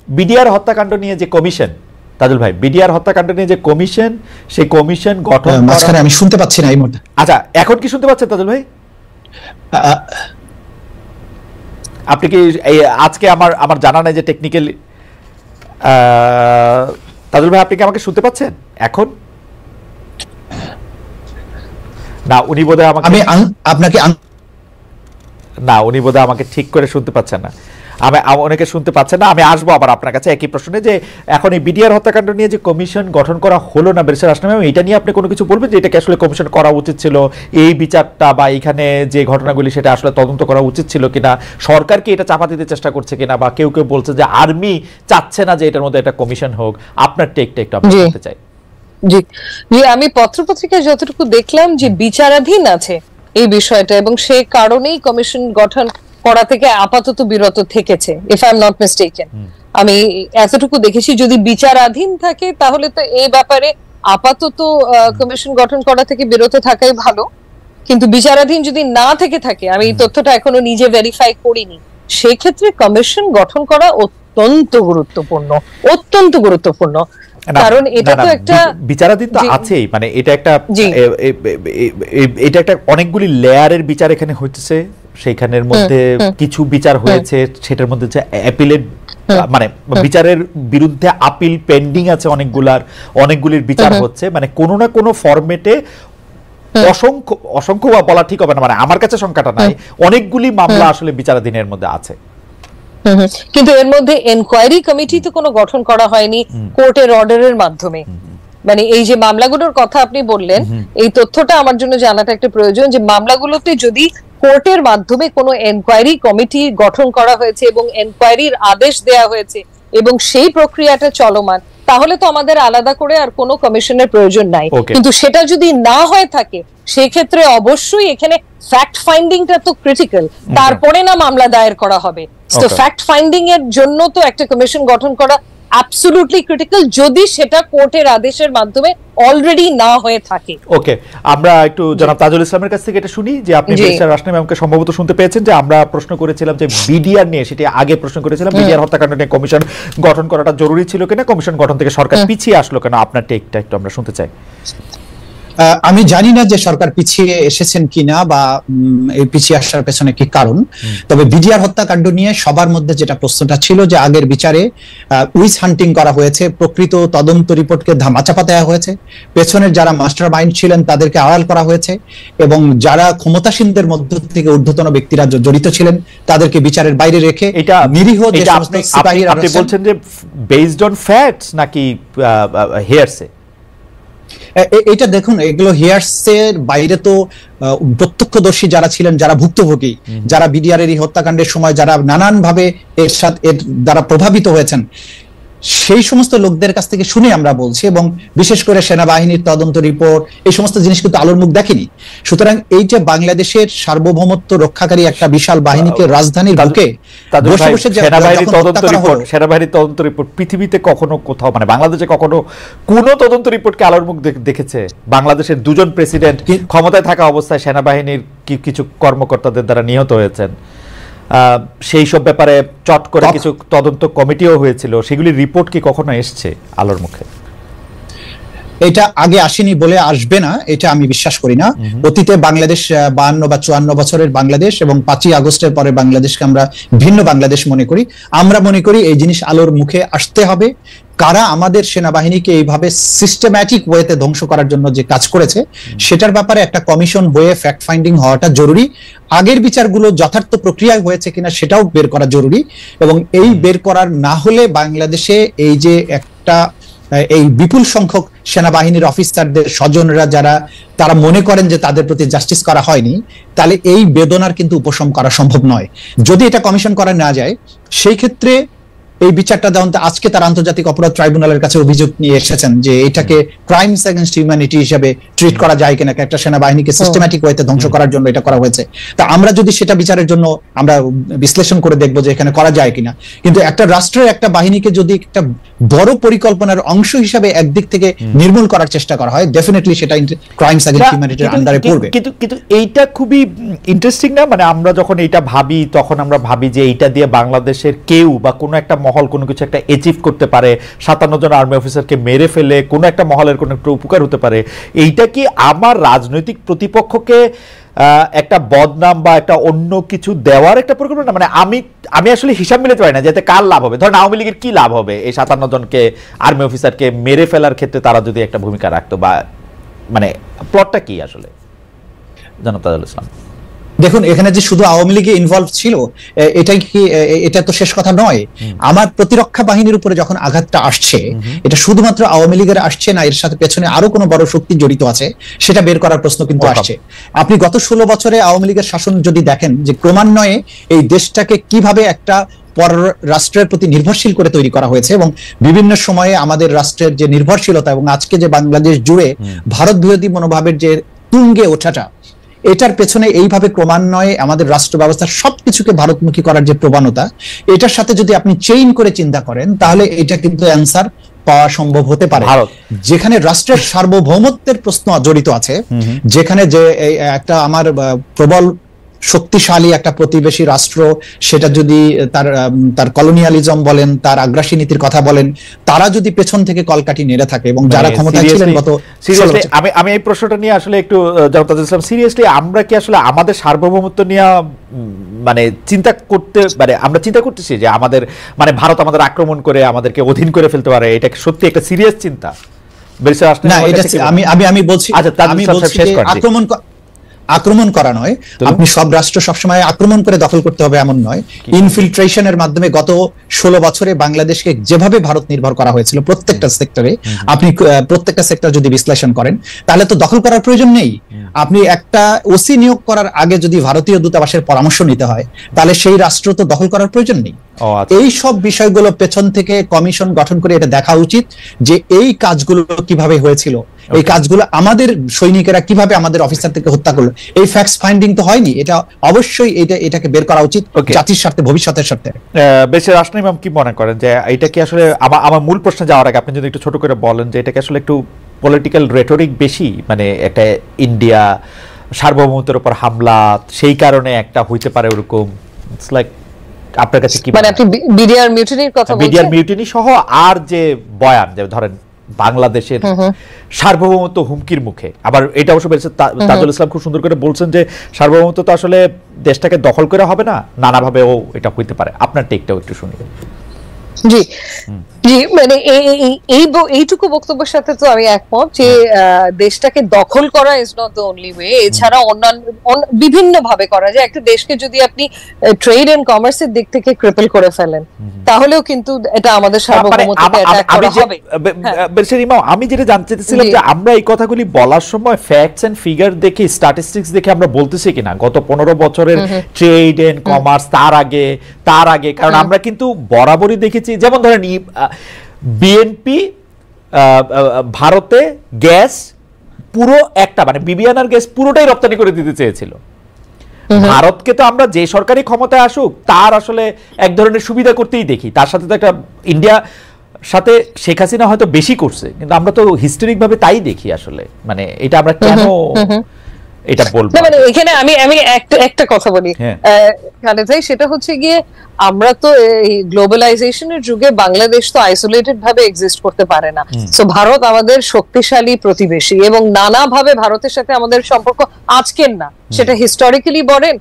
বিডিআর হত্যাকাণ্ড নিয়ে যে কমিশন, তাজুল ভাই, বিডিআর হত্যাকাণ্ড নিয়ে যে কমিশন, সেই কমিশন গঠন মাঝখানে আমি শুনতে পাচ্ছি না এই মুহূর্তে। আচ্ছা, এখন কি শুনতে পাচ্ছেন তাজুল ভাই? আপনি কি আজকে আমার জানা নাই যে টেকনিক্যাল, তাজুল ভাই আপনি কি আমাকে শুনতে পাচ্ছেন এখন? না, উনি বোধহয় আমাকে উনি বোধহয় আমাকে ঠিক করে শুনতে পাচ্ছেন না। অনেকে শুনতে পাচ্ছেন না। আমি আসবো আবার আপনার কাছে একই প্রশ্নে, যে এখন এই বিডিআর হত্যাকাণ্ড নিয়ে যে কমিশন গঠন করা হলো না ব্যারিস্টার আসলাম, এটা নিয়ে আপনি কোনো কিছু বলবেন যে এটাকে আসলে কমিশন করা উচিত ছিল, এই বিচারটা বা এখানে যে ঘটনাগুলি সেটা আসলে তদন্ত করা উচিত ছিল কিনা, সরকার কি এটা চাপা দিতে চেষ্টা করছে কিনা, বা কেউ কেউ বলছে যে আর্মি চাচ্ছে না যে এটার মধ্যে একটা কমিশন হোক? আপনার টেকটা একটু আমি জানতে চাই। জি জি, আমি পত্রপত্রিকায় যতটুকু দেখলাম যে বিচারাধীন আছে এই বিষয়টা, এবং সেই কারণেই কমিশন গঠন করা থেকে আপাতত বিরত থেকেছে, if I am not mistaken. আমি এতটুকু দেখেছি। যদি বিচারাধীন থাকে তাহলে তো এই ব্যাপারে আপাতত কমিশন গঠন করা থেকে বিরত থাকাই ভালো। কিন্তু বিচারাধীন যদি না থেকে থাকে, আমি এই তথ্যটা এখনো নিজে ভেরিফাই করিনি, সেই ক্ষেত্রে কমিশন গঠন করা অত্যন্ত গুরুত্বপূর্ণ, অত্যন্ত গুরুত্বপূর্ণ। কারণ এটা তো একটা বিচারাধীন তো আছেই, মানে এটা একটা অনেকগুলি লেয়ারের বিচার এখানে হচ্ছে। সেইখানের মধ্যে কিছু বিচার হয়েছে, সেটার মধ্যে যে অ্যাপিলের মানে বিচারের বিরুদ্ধে আপিল পেন্ডিং আছে অনেকগুলির বিচার হচ্ছে, মানে কোনো না কোনো ফরম্যাটে অসংখ্য বলা ঠিক হবে না, মানে আমার কাছে সংখ্যাটা নাই, অনেকগুলি মামলা আসলে বিচারাধীনের মধ্যে আছে। কিন্তু এর মধ্যে এনকোয়ারি কমিটি তো কোনো গঠন করা হয়নি কোর্টের অর্ডারের মাধ্যমে। মানে এই যে মামলাগুলোর কথা আপনি বললেন, এই তথ্যটা আমার জন্য জানাটা একটা প্রয়োজন, যে মামলাগুলোতে যদি কোর্টের মাধ্যমে কোনো এনকোয়ারি কমিটি গঠন করা হয়েছে এবং এনকোয়ারির আদেশ দেয়া হয়েছে এবং সেই প্রক্রিয়াটা চলমান, তাহলে তো আমাদের আলাদা করে আর কোনো কমিশনের প্রয়োজন নাই। কিন্তু সেটা যদি না হয়ে থাকে, সেই ক্ষেত্রে অবশ্যই এখানে ফ্যাক্ট ফাইন্ডিংটা তো ক্রিটিক্যাল, তারপরে না মামলা দায়ের করা হবে। তো ফ্যাক্ট ফাইন্ডিং এর জন্য তো একটা কমিশন গঠন করা অ্যাবসলিউটলি ক্রিটিক্যাল, যদি সেটা কোর্টের আদেশের মাধ্যমে অলরেডি না হয়ে থাকে। ওকে, আমরা একটু জনাব তাজুল ইসলামের কাছ থেকে এটা শুনি যে আপনি ব্যারিস্টার রাশনাম ম্যামকে সম্ভবত শুনতে পেয়েছেন যে আমরা প্রশ্ন করেছিলাম যে বিডিআর নিয়ে, সেটি আগে প্রশ্ন করেছিলাম বিডিআর হত্যাকাণ্ড নিয়ে কমিশন গঠন করাটা জরুরি ছিল কিনা, কমিশন গঠন থেকে সরকার পিছিয়ে আসলো কেন? আপনার টেকটা একটু আমরা শুনতে চাই। আমি জানি না যে সরকার পিছিয়ে এসেছেন কিনা বা এই পিছিয়ে আসার পেছনে কি কারণ, তবে বিডিআর হত্যাকাণ্ড নিয়ে সবার মধ্যে যেটা প্রশ্নটা ছিল যে আগের বিচারে উইচ হান্টিং করা হয়েছে, প্রকৃত তদন্ত রিপোর্টকে ধামাচাপা দেওয়া হয়েছে, পেছনের যারা মাস্টার মাইন্ড ছিলেন তাদেরকে আড়াল করা হয়েছে, এবং যারা ক্ষমতাসীনদের মধ্য থেকে ঊর্ধ্বতন ব্যক্তিরা জড়িত ছিলেন তাদেরকে বিচারের বাইরে রেখে এটা নিরীহ যে সমস্ত সিপাহীরা। আপনি বলছেন যে বেসড অন ফ্যাক্টস নাকি হিয়ারসে? এটা দেখুন, এগুলো হিয়ারসের বাইরে তো প্রত্যক্ষদর্শী যারা ছিলেন, যারা ভুক্তভোগী, যারা বিডিআর এর হত্যাকাণ্ডের সময় যারা নানানভাবে এর দ্বারা প্রভাবিত হয়েছেন, সেই সমস্ত লোকদের কাছ থেকে শুনে আমরা বলছি, এবং বিশেষ করে সেনাবাহিনীর তদন্ত রিপোর্ট, এই সমস্ত জিনিস কিন্তু আলোর মুখ দেখেনি। সুতরাং এই যে বাংলাদেশের সার্বভৌমত্ব রক্ষাকারী একটা বিশাল বাহিনীকে রাজধানীর বুকে সেনাবাহিনীর তদন্ত রিপোর্ট পৃথিবীতে কখনো কোথাও, মানে বাংলাদেশে কখনো কোন তদন্ত রিপোর্টকে আলোর মুখ দেখেছে? বাংলাদেশের দুজন প্রেসিডেন্ট ক্ষমতায় থাকা অবস্থায় সেনাবাহিনীর কিছু কর্মকর্তাদের দ্বারা নিহত হয়েছেন, সেই সব ব্যাপারে চট করে কিছু তদন্ত কমিটিও হয়েছিল, সেগুলির রিপোর্ট কি কখনো এসছে আলোর মুখে? এটা আগে আসেনি বলে আসবে না, এটা আমি বিশ্বাস করি না। অতীতে বাংলাদেশ 52 বা 54 বছরের বাংলাদেশ এবং 5ই আগস্টের পরে বাংলাদেশকে আমরা ভিন্ন বাংলাদেশ মনে করি। আমরা মনে করি এই জিনিস আলোর মুখে আসতে হবে, কারা আমাদের সেনাবাহিনীকে এইভাবে সিস্টেম্যাটিক ওয়েতে ধ্বংস করার জন্য যে কাজ করেছে সেটার ব্যাপারে একটা কমিশন হয়ে ফ্যাক্ট ফাইন্ডিং হওয়াটা জরুরি। আগের বিচারগুলো যথার্থ প্রক্রিয়ায় হয়েছে কিনা সেটাও বের করা জরুরি, এবং এই বের করার না হলে বাংলাদেশে এই যে একটা এই বিপুল সংখ্যক সেনাবাহিনীর অফিসারদের স্বজনরা যারা তারা মনে করেন যে তাদের প্রতি জাস্টিস করা হয়নি, তাহলে এই বেদনার কিন্তু উপশম করা সম্ভব নয়। যদি এটা কমিশন করা না যায়, সেই ক্ষেত্রে এই বিচারটা দেওয়া আজকে তার আন্তর্জাতিক অপরাধ ট্রাইব্যুনালের কাছে অভিযোগ নিয়ে এসেছেন যে এটাকে ক্রাইমস এগেইনস্ট হিউম্যানিটি হিসেবে ট্রিট করা যায় কিনা, একটা সেনাবাহিনীকে সিস্টেম্যাটিক ওয়েতে ধ্বংস করার জন্য এটা করা হয়েছে। তা আমরা যদি সেটা বিচারের জন্য আমরা বিশ্লেষণ করে দেখবো যে এখানে করা যায় কিনা, কিন্তু একটা রাষ্ট্রের একটা বাহিনীকে যদি একটা বড় পরিকল্পনার অংশ হিসেবে একদিক থেকে নির্মূল করার চেষ্টা করা হয়, ডেফিনেটলি সেটা ক্রাইমস এগেইনস্ট হিউম্যানিটির আন্ডারে পড়বে। কিন্তু এইটা খুবই ইন্টারেস্টিং না, মানে আমরা যখন এইটা ভাবি তখন আমরা ভাবি যে এইটা দিয়ে বাংলাদেশের কেউ বা কোনো একটা মহল কোনো কিছু একটা অ্যাচিভ করতে পারে, 57 জন আর্মি অফিসারকে মেরে ফেলে কোনো একটা মহলের কোনো একটা উপকার হতে পারে। এইটা কি আমার রাজনৈতিক প্রতিপক্ষকে একটা বদনাম বা একটা অন্য কিছু দেওয়ার একটা পরিকল্পনা? মানে আমি আসলে হিসাব মিলাতে পারি না যাতে কার লাভ হবে। ধরেন আওয়ামী লীগের কি লাভ হবে এই 57 জনকে আর্মি অফিসারকে মেরে ফেলার ক্ষেত্রে তারা যদি একটা ভূমিকা রাখতো, বা মানে প্লটটা কি আসলে? জনাব তাজুল ইসলাম, দেখুন, এখানে যে শুধু আওয়ামী লীগে ইনভলভ ছিল এটাই কি, এটা তো শেষ কথা নয়। আমার প্রতিরক্ষা বাহিনীর উপরে যখন আঘাতটা আসছে, এটা শুধুমাত্র আওয়ামী লীগের আসছে না, এর সাথে পেছনে আরো কোনো বড় শক্তি জড়িত আছে, সেটা বের করার প্রশ্ন কিন্তু আসছে। আপনি গত 16 বছরে আওয়ামী লীগের শাসন যদি দেখেন, যে ক্রমান্বয়ে এই দেশটাকে কিভাবে একটা রাষ্ট্রের প্রতি নির্ভরশীল করে তৈরি করা হয়েছে, এবং বিভিন্ন সময়ে আমাদের রাষ্ট্রের যে নির্ভরশীলতা এবং আজকে যে বাংলাদেশ জুড়ে ভারত বিরোধী মনোভাবের যে তুঙ্গে ওঠাটা, এটার পেছনে এইভাবে ক্রমান্বয়ে আমাদের রাষ্ট্র ব্যবস্থার সবকিছুকে ভারতমুখী করার যে প্রবণতা, এটার সাথে যদি আপনি চেইন করে চিন্তা করেন, তাহলে এটা কিন্তু অ্যান্সার পাওয়া সম্ভব হতে পারে। যেখানে রাষ্ট্রের সার্বভৌমত্বের প্রশ্ন জড়িত আছে, যেখানে যে একটা আমার প্রবল শক্তিশালী একটা প্রতিবেশী রাষ্ট্র, সেটা যদি তার কলোনিয়ালিজম বলেন, তার আগ্রাসী নীতির কথা বলেন, তারা যদি পেছন থেকে কলকাঠি নেড়ে থাকে, এবং যারা ক্ষমতায় ছিলেন গত আমি এই প্রশ্নটা নিয়ে আসলে একটু জনাব তাজুল ইসলাম, সিরিয়াসলি আমরা কি আসলে আমাদের সার্বভৌমত্ব নিয়ে মানে চিন্তা করতে, মানে আমরা চিন্তা করতেছি যে আমাদের মানে ভারত আমাদের আক্রমণ করে আমাদেরকে অধীন করে ফেলতে পারে, এটা সত্যি একটা সিরিয়াস চিন্তা? না, এটা আমি বলছি, আমি বলছি আক্রমণ করা নয়। আপনি সব রাষ্ট্র সবসময় আক্রমণ করে দখল করতে হবে এমন নয়। ইনফিল্ট্রেশনের মাধ্যমে গত 16 বছরে বাংলাদেশকে যেভাবে ভারত নির্ভর করা হয়েছিল প্রত্যেকটা সেক্টরে, আপনি প্রত্যেকটা সেক্টর যদি বিশ্লেষণ করেন, তাহলে তো দখল করার প্রয়োজন নেই। আপনি একটা ওসি নিয়োগ করার আগে যদি ভারতীয় দূতাবাসের পরামর্শ নিতে হয়, তাহলে সেই রাষ্ট্র তো দখল করার প্রয়োজন নেই। এই সব বিষয়গুলো পেছন থেকে কমিশন গঠন করে এটা দেখা উচিত যে এই কাজগুলো কিভাবে হয়েছিল, এই কাজগুলো আমাদের সৈনিকেরা কিভাবে আমাদের অফিসারদেরকে হত্যা করলো, এই ফ্যাক্টস ফাইন্ডিং তো হয়নি। এটা অবশ্যই এটাকে বের করা উচিত জাতির স্বার্থে, ভবিষ্যতের স্বার্থে। বেশি রাষ্ট্র ইমাম কি মনে করেন যে এটা কি আসলে, আমার মূল প্রশ্নে যাওয়ার আগে আপনি যদি একটু ছোট করে বলেন যে এটা কি আসলে একটু পলিটিক্যাল রেটরিক বেশি, মানে একটা ইন্ডিয়া সার্বভৌমত্বের উপর হামলা, সেই কারণে একটা হইতে পারে ওরকম? ইটস লাইক আপনার কাছে কি, মানে আপনি বিডিআর মিউটিনির কথা বলছেন? বিডিআর মিউটিনি সহ আর যে বয়ান, যে ধরেন বাংলাদেশের সার্বভৌমত্ব হুমকির মুখে, আবার এটা অবশ্য বলছে তাজুল ইসলাম খুব সুন্দর করে বলছেন যে সার্বভৌমত্ব তো আসলে দেশটাকে দখল করে হবে না, নানাভাবেও এটা হইতে পারে। আপনার টেকটাও একটু শুনি। জি জি, মানে এইটুকু বক্তব্যের সাথে তো আমি একমত যে দেশটাকে দখল করা is not the only way. এছাড়া অন্যান্য বিভিন্ন ভাবে করা যায়। একটা দেশকে যদি আপনি ট্রেড এন্ড কমার্সের দিক থেকে ক্রিপল করে ফেলেন, তাহলেও কিন্তু এটা আমাদের সার্বভৌমত্বকে অ্যাটাক করা হবে। আমি যেটা জানতে চাইছিলাম যে আমরা এই কথাগুলি বলার সময় ফ্যাক্টস এন্ড ফিগার দেখে, স্ট্যাটিস্টিক্স দেখে আমরা বলতেছি কিনা গত 15 বছরের ট্রেড এন্ড কমার্স, তার আগে, কারণ আমরা কিন্তু বরাবরই দেখেছি, যেমন ধরেন বিএনপি ভারতে গ্যাস পুরো একটা, মানে বিবিআনার গ্যাস পুরোটাই রপ্তানি করে দিতে চেয়েছিল। ভারতকে তো আমরা যে সরকারি ক্ষমতায় আসুক তার আসলে এক ধরনের সুবিধা করতেই দেখি, তার সাথে তো একটা ইন্ডিয়া সাথে শেখ হাসিনা হয়তো বেশি করছে, কিন্তু আমরা তো হিস্টোরিক ভাবে তাই দেখি আসলে। মানে এটা আমরা কেন এটা বলবো, মানে এখানে আমি একটা কথা বলি খালেদ ভাই, সেটা হচ্ছে গিয়ে আমরা তো এই গ্লোবালাইজেশনের যুগে বাংলাদেশ তো আইসোলেটেড ভাবে এক্সিস্ট করতে পারে না। সো ভারত আমাদের শক্তিশালী প্রতিবেশী, এবং নানাভাবে ভারতের সাথে আমাদের সম্পর্ক আজকের না, সেটা হিস্টোরিক্যালি বলেন,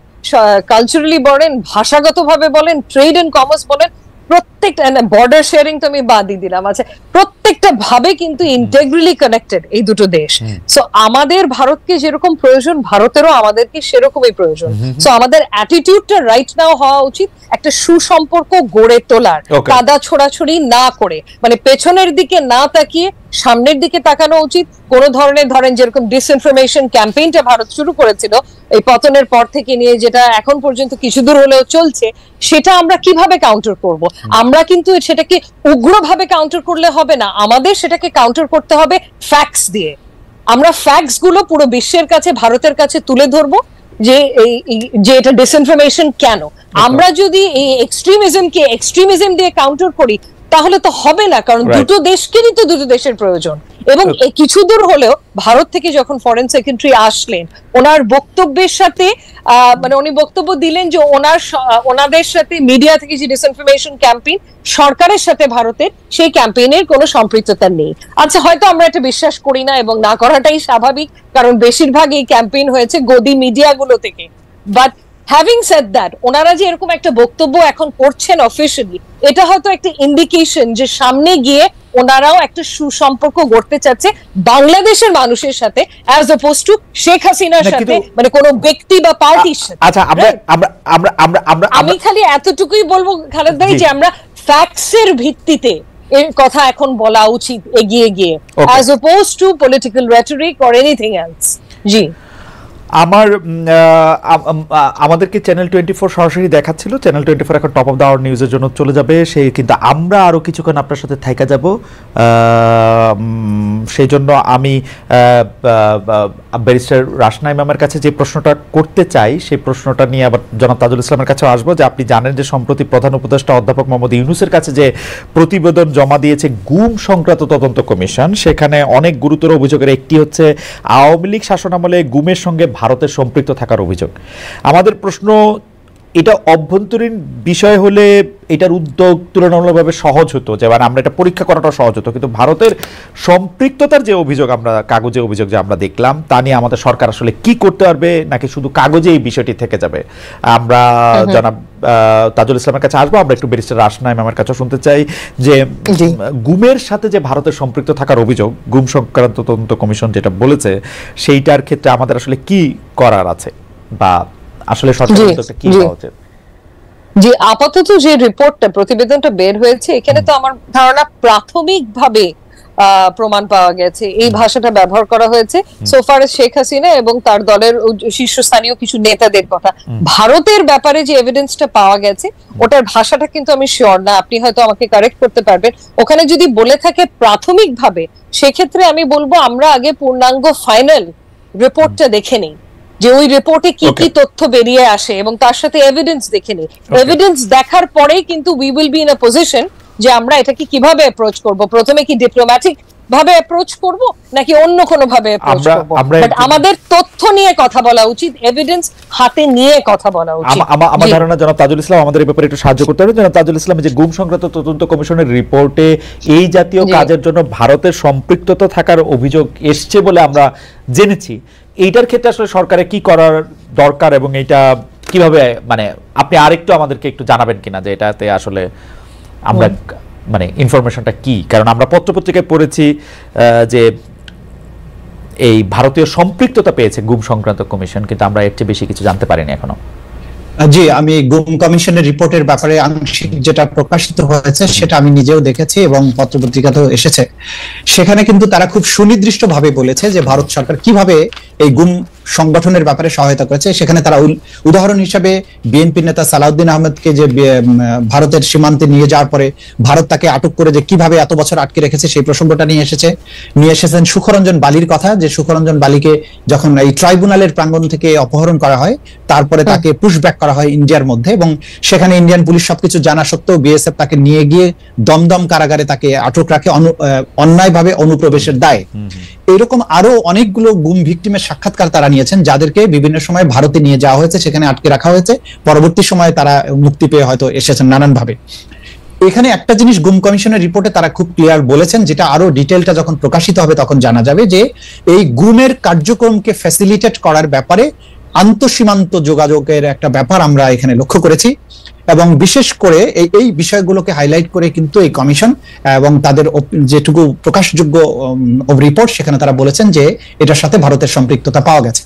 কালচারালি বলেন, ভাষাগতভাবে বলেন, ট্রেড এন্ড কমার্স বলেন, প্রত্যেকটা বর্ডার শেয়ারিং তো আমি বাদই দিলাম, আচ্ছা প্রত্যেকটা ভাবে কিন্তু ইন্টেগ্রালি কানেক্টেড এই দুটো দেশ। সো আমাদের ভারতকে যেরকম প্রয়োজন, ভারতেরও আমাদেরকে সেরকমই প্রয়োজন। সো আমাদের অ্যাটিটিউডটা রাইট নাও হওয়া উচিত একটা সুসম্পর্ক গড়ে তোলার, কাদা ছোড়াছড়ি না করে, মানে পেছনের দিকে না তাকিয়ে সামনের দিকে তাকানো উচিত। কোন ধরনের ধরেন যেরকম ডিসইনফরমেশন ক্যাম্পেইনটা ভারত শুরু করেছিল এই পতনের পর থেকে নিয়ে, যেটা এখন পর্যন্ত কিছু দূর হলেও চলছে, সেটা আমরা কিভাবে কাউন্টার করব? আমরা কিন্তু সেটাকে উগ্রভাবে কাউন্টার করলে হবে না, আমাদের সেটাকে কাউন্টার করতে হবে ফ্যাক্টস দিয়ে। আমরা ফ্যাক্টস গুলো পুরো বিশ্বের কাছে, ভারতের কাছে তুলে ধরবো যে এটা ডিসইনফরমেশন কেন। আমরা যদি এই এক্সট্রিমিজমকে এক্সট্রিমিজম দিয়ে কাউন্টার করি তাহলে তো হবে না, কারণ দুটো দেশকেই তো দুটো দেশের প্রয়োজন। এবং কিছু দূর হলেও ভারত থেকে যখন ফরেন সেক্রেটারি আসলেন, ওনার বক্তব্যের সাথে মানে উনি বক্তব্য দিলেন যে ওনাদের সাথে মিডিয়া থেকে যে ডিসইনফরমেশন ক্যাম্পেইন সরকারের সাথে ভারতের, সেই ক্যাম্পেইনের কোনো সম্পৃক্ততা নেই। আচ্ছা হয়তো আমরা এটা বিশ্বাস করি না এবং না করাটাই স্বাভাবিক, কারণ বেশিরভাগ এই ক্যাম্পেইন হয়েছে গদি মিডিয়াগুলো থেকে। বাট হ্যাভিং সেড দ্যাট, ওনারা যে এরকম একটা বক্তব্য এখন করছেন অফিশিয়ালি, এটা হয়তো একটা ইন্ডিকেশন যে সামনে গিয়ে ওনারাও একটা সুসম্পর্ক গড়তে চাচ্ছে বাংলাদেশের মানুষের সাথে, অ্যাজ অপোজ টু শেখ হাসিনার সাথে, মানে কোনো ব্যক্তি বা পার্টির সাথে। আচ্ছা আমি খালি এতটুকুই বলবো খালেদ ভাই যে আমরা ফ্যাক্টসের ভিত্তিতে এর কথা এখন বলা উচিত এগিয়ে গিয়ে, as oppose to political rhetoric or anything else. জি, আমাদেরকে চ্যানেল 24 সরাসরি দেখাচ্ছিল। চ্যানেল 24 এখন টপ অফ দ্য আওয়ার নিউজের জন্য চলে যাবে সেই, কিন্তু আমরা আরো কিছুক্ষণ আপনার সাথে থাইকা যাব। সেই জন্য আমি ব্যারিস্টার রাশনা ইমামের কাছে যে প্রশ্নটা করতে চাই, সেই প্রশ্নটা নিয়ে আবার জনাব তাজুল ইসলামের কাছে আসবো। যে আপনি জানেন যে সম্প্রতি প্রধান উপদেষ্টা অধ্যাপক মোহাম্মদ ইউনূসের কাছে যে প্রতিবেদন জমা দিয়েছে গুম সংক্রান্ত তদন্ত কমিশন, সেখানে অনেক গুরুতর অভিযোগের একটি হচ্ছে আওয়ামী লীগ শাসনামলে গুমের সঙ্গে ভারতের সম্পৃক্ত থাকার অভিযোগ। আমাদের প্রশ্ন, এটা অভ্যন্তরীণ বিষয় হলে এটার উদ্যোগ তুলনামূলকভাবে সহজ হতো, যেমন আমরা এটা পরীক্ষা করাটা সহজ হতো, কিন্তু ভারতের সম্পৃক্ততার যে অভিযোগ, আমরা কাগজে অভিযোগ যে আমরা দেখলাম, তা নিয়ে আমাদের সরকার আসলে কি করতে পারবে, নাকি শুধু কাগজে এই বিষয়টি থেকে যাবে? আমরা জনাব তাজুল ইসলামের কাছে আসবো। আমরা একটু ব্যারিস্টার রাশনা ইমামের কাছে শুনতে চাই যে গুমের সাথে যে ভারতের সম্পৃক্ত থাকার অভিযোগ, গুম সংক্রান্ত তদন্ত কমিশন যেটা বলেছে, সেইটার ক্ষেত্রে আমাদের আসলে কি করার আছে, বা আসলে সরকারের উদ্যোগটা কি হওয়া উচিত? যে আপাতত যে রিপোর্টটা, প্রতিবেদনটা বের হয়েছে, এখানে তো আমার ধারণা প্রাথমিকভাবে প্রমাণ পাওয়া গেছে, এই ভাষাটা ব্যবহার করা হয়েছে সোফার শেখ হাসিনা এবং তার দলের শীর্ষস্থানীয় কিছু নেতাদের কথা। ভারতের ব্যাপারে যে এভিডেন্সটা পাওয়া গেছে, ওটার ভাষাটা কিন্তু আমি শিওর না, আপনি হয়তো আমাকে কারেক্ট করতে পারবেন। ওখানে যদি বলে থাকে প্রাথমিকভাবে, সেক্ষেত্রে আমি বলবো আমরা আগে পূর্ণাঙ্গ ফাইনাল রিপোর্টটা দেখে নিই, যে ওই রিপোর্টে কি কি তথ্য বেরিয়ে আসে, এবং তার সাথে এভিডেন্স দেখে নিই। এভিডেন্স দেখার পরেই কিন্তু we will be in a position যে আমরা এটাকে কিভাবে অ্যাপ্রোচ করব। প্রথমে কি ডিপ্লোম্যাটিক ভাবে অ্যাপ্রোচ করব, নাকি অন্য কোনো ভাবে অ্যাপ্রোচ করব? বাট আমাদের তথ্য নিয়ে কথা বলা উচিত, এভিডেন্স হাতে নিয়ে কথা বলা উচিত। আমার ধারণা জনাব তাজুল ইসলাম আমাদের এই ব্যাপারে একটু সাহায্য করতে পারবেন। জনাব তাজুল ইসলাম, যে গুম সংক্রান্ত তদন্ত কমিশনের রিপোর্টে এই জাতীয় কাজের জন্য ভারতের সম্পৃক্ততা থাকার অভিযোগ এসছে বলে আমরা জেনেছি, এইটার ক্ষেত্রে আসলে সরকারের কি করার দরকার, এবং এটা কিভাবে, মানে আপনি আরেকটু আমাদেরকে একটু জানাবেন কিনা যে এটাতে আসলে আমরা মানে ইনফরমেশনটা কি? কারণ আমরা পত্রপত্রিকায় পড়েছি যে এই ভারতীয় সম্পৃক্ততা পেয়েছে গুম সংক্রান্ত কমিশন, কিন্তু আমরা এর চেয়ে বেশি কিছু জানতে পারিনি এখনো। জি, আমি গুম কমিশনের রিপোর্টের ব্যাপারে আংশিক যেটা প্রকাশিত হয়েছে সেটা আমি নিজেও দেখেছি এবং পত্রপত্রিকাতেও এসেছে। সেখানে কিন্তু তারা খুব সুনির্দিষ্টভাবে বলেছে যে ভারত সরকার কিভাবে এই গুম সংগঠনের ব্যাপারে সহায়তা করেছে। সেখানে তারা উদাহরণ হিসাবে বিএনপি নেতা সালাউদ্দিন আহমেদকে যে ভারতের সীমান্তে নিয়ে যাওয়ার পরে ভারত তাকে আটক করে যে কিভাবে এত বছর আটকে রেখেছে সেই প্রসঙ্গটা নিয়ে এসেছেন সুখরঞ্জন বালির কথা, যে সুখরঞ্জন বালিকে যখন এই ট্রাইব্যুনালের প্রাঙ্গণ থেকে অপহরণ করা হয়, তারপরে তাকে পুশব্যাক করা হয় ইন্ডিয়ার মধ্যে, এবং সেখানে ইন্ডিয়ান পুলিশ সবকিছু জানা সত্ত্বেও বিএসএফ তাকে নিয়ে গিয়ে দমদম কারাগারে তাকে আটক রাখে অন্যায়ভাবে অনুপ্রবেশের দায়ে। এরকম আরো অনেকগুলো গুম ভিকটিমের সাক্ষাৎকার তারা নিয়েছেন, যাদেরকে বিভিন্ন সময় ভারতে নিয়ে যাওয়া হয়েছে, সেখানে আটকে রাখা হয়েছে, পরবর্তী সময়ে তারা মুক্তি পেয়ে হয়তো এসেছেন নানানভাবে। এখানে একটা জিনিস গুম কমিশনের রিপোর্টে তারা খুব ক্লিয়ার বলেছেন, যেটা আরো ডিটেলটা যখন প্রকাশিত হবে তখন জানা যাবে, যে এই গুমের কার্যক্রমকে ফ্যাসিলিটেট করার ব্যাপারে আন্তঃসীমান্ত যোগাযোগের একটা ব্যাপার আমরা এখানে লক্ষ্য করেছি, এবং বিশেষ করে এই বিষয়গুলোকে হাইলাইট করে কিন্তু এই কমিশন এবং তাদের যেটুকু প্রকাশযোগ্য রিপোর্ট সেখানে তারা বলেছেন যে এটার সাথে ভারতের সম্পৃক্ততা পাওয়া গেছে।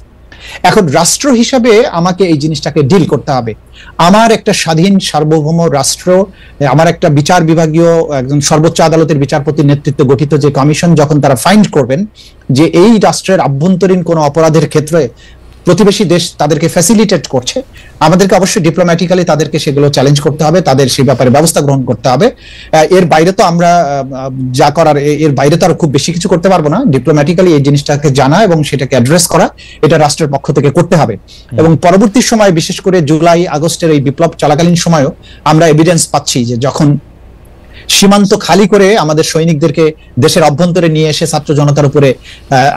এখন রাষ্ট্র হিসাবে আমাকে এই জিনিসটাকে ডিল করতে হবে। আমার একটা স্বাধীন সার্বভৌম রাষ্ট্র, আমার একটা বিচার বিভাগীয় একজন সর্বোচ্চ আদালতের বিচারপতির নেতৃত্বে গঠিত যে কমিশন যখন তারা ফাইন্ড করবেন যে এই রাষ্ট্রের আভ্যন্তরীণ কোনো অপরাধের ক্ষেত্রে প্রতিবেশী দেশ তাদেরকে ফ্যাসিলিটেট করছে, আমাদেরকে অবশ্যই ডিপ্লোম্যাটিক্যালি তাদেরকে সেগুলো চ্যালেঞ্জ করতে হবে, তাদের সেই ব্যাপারে ব্যবস্থা গ্রহণ করতে হবে। এর বাইরে তো আমরা যা করার এর বাইরে তো আর খুব বেশি কিছু করতে পারবো না। ডিপ্লোম্যাটিক্যালি এই জিনিসটাকে জানা এবং সেটাকে অ্যাড্রেস করা, এটা রাষ্ট্রের পক্ষ থেকে করতে হবে। এবং পরবর্তী সময় বিশেষ করে জুলাই আগস্টের এই বিপ্লব চলাকালীন সময়ও আমরা এভিডেন্স পাচ্ছি যে যখন সীমান্ত খালি করে আমাদের সৈনিকদেরকে দেশের অভ্যন্তরে নিয়ে এসে ছাত্র জনতার উপরে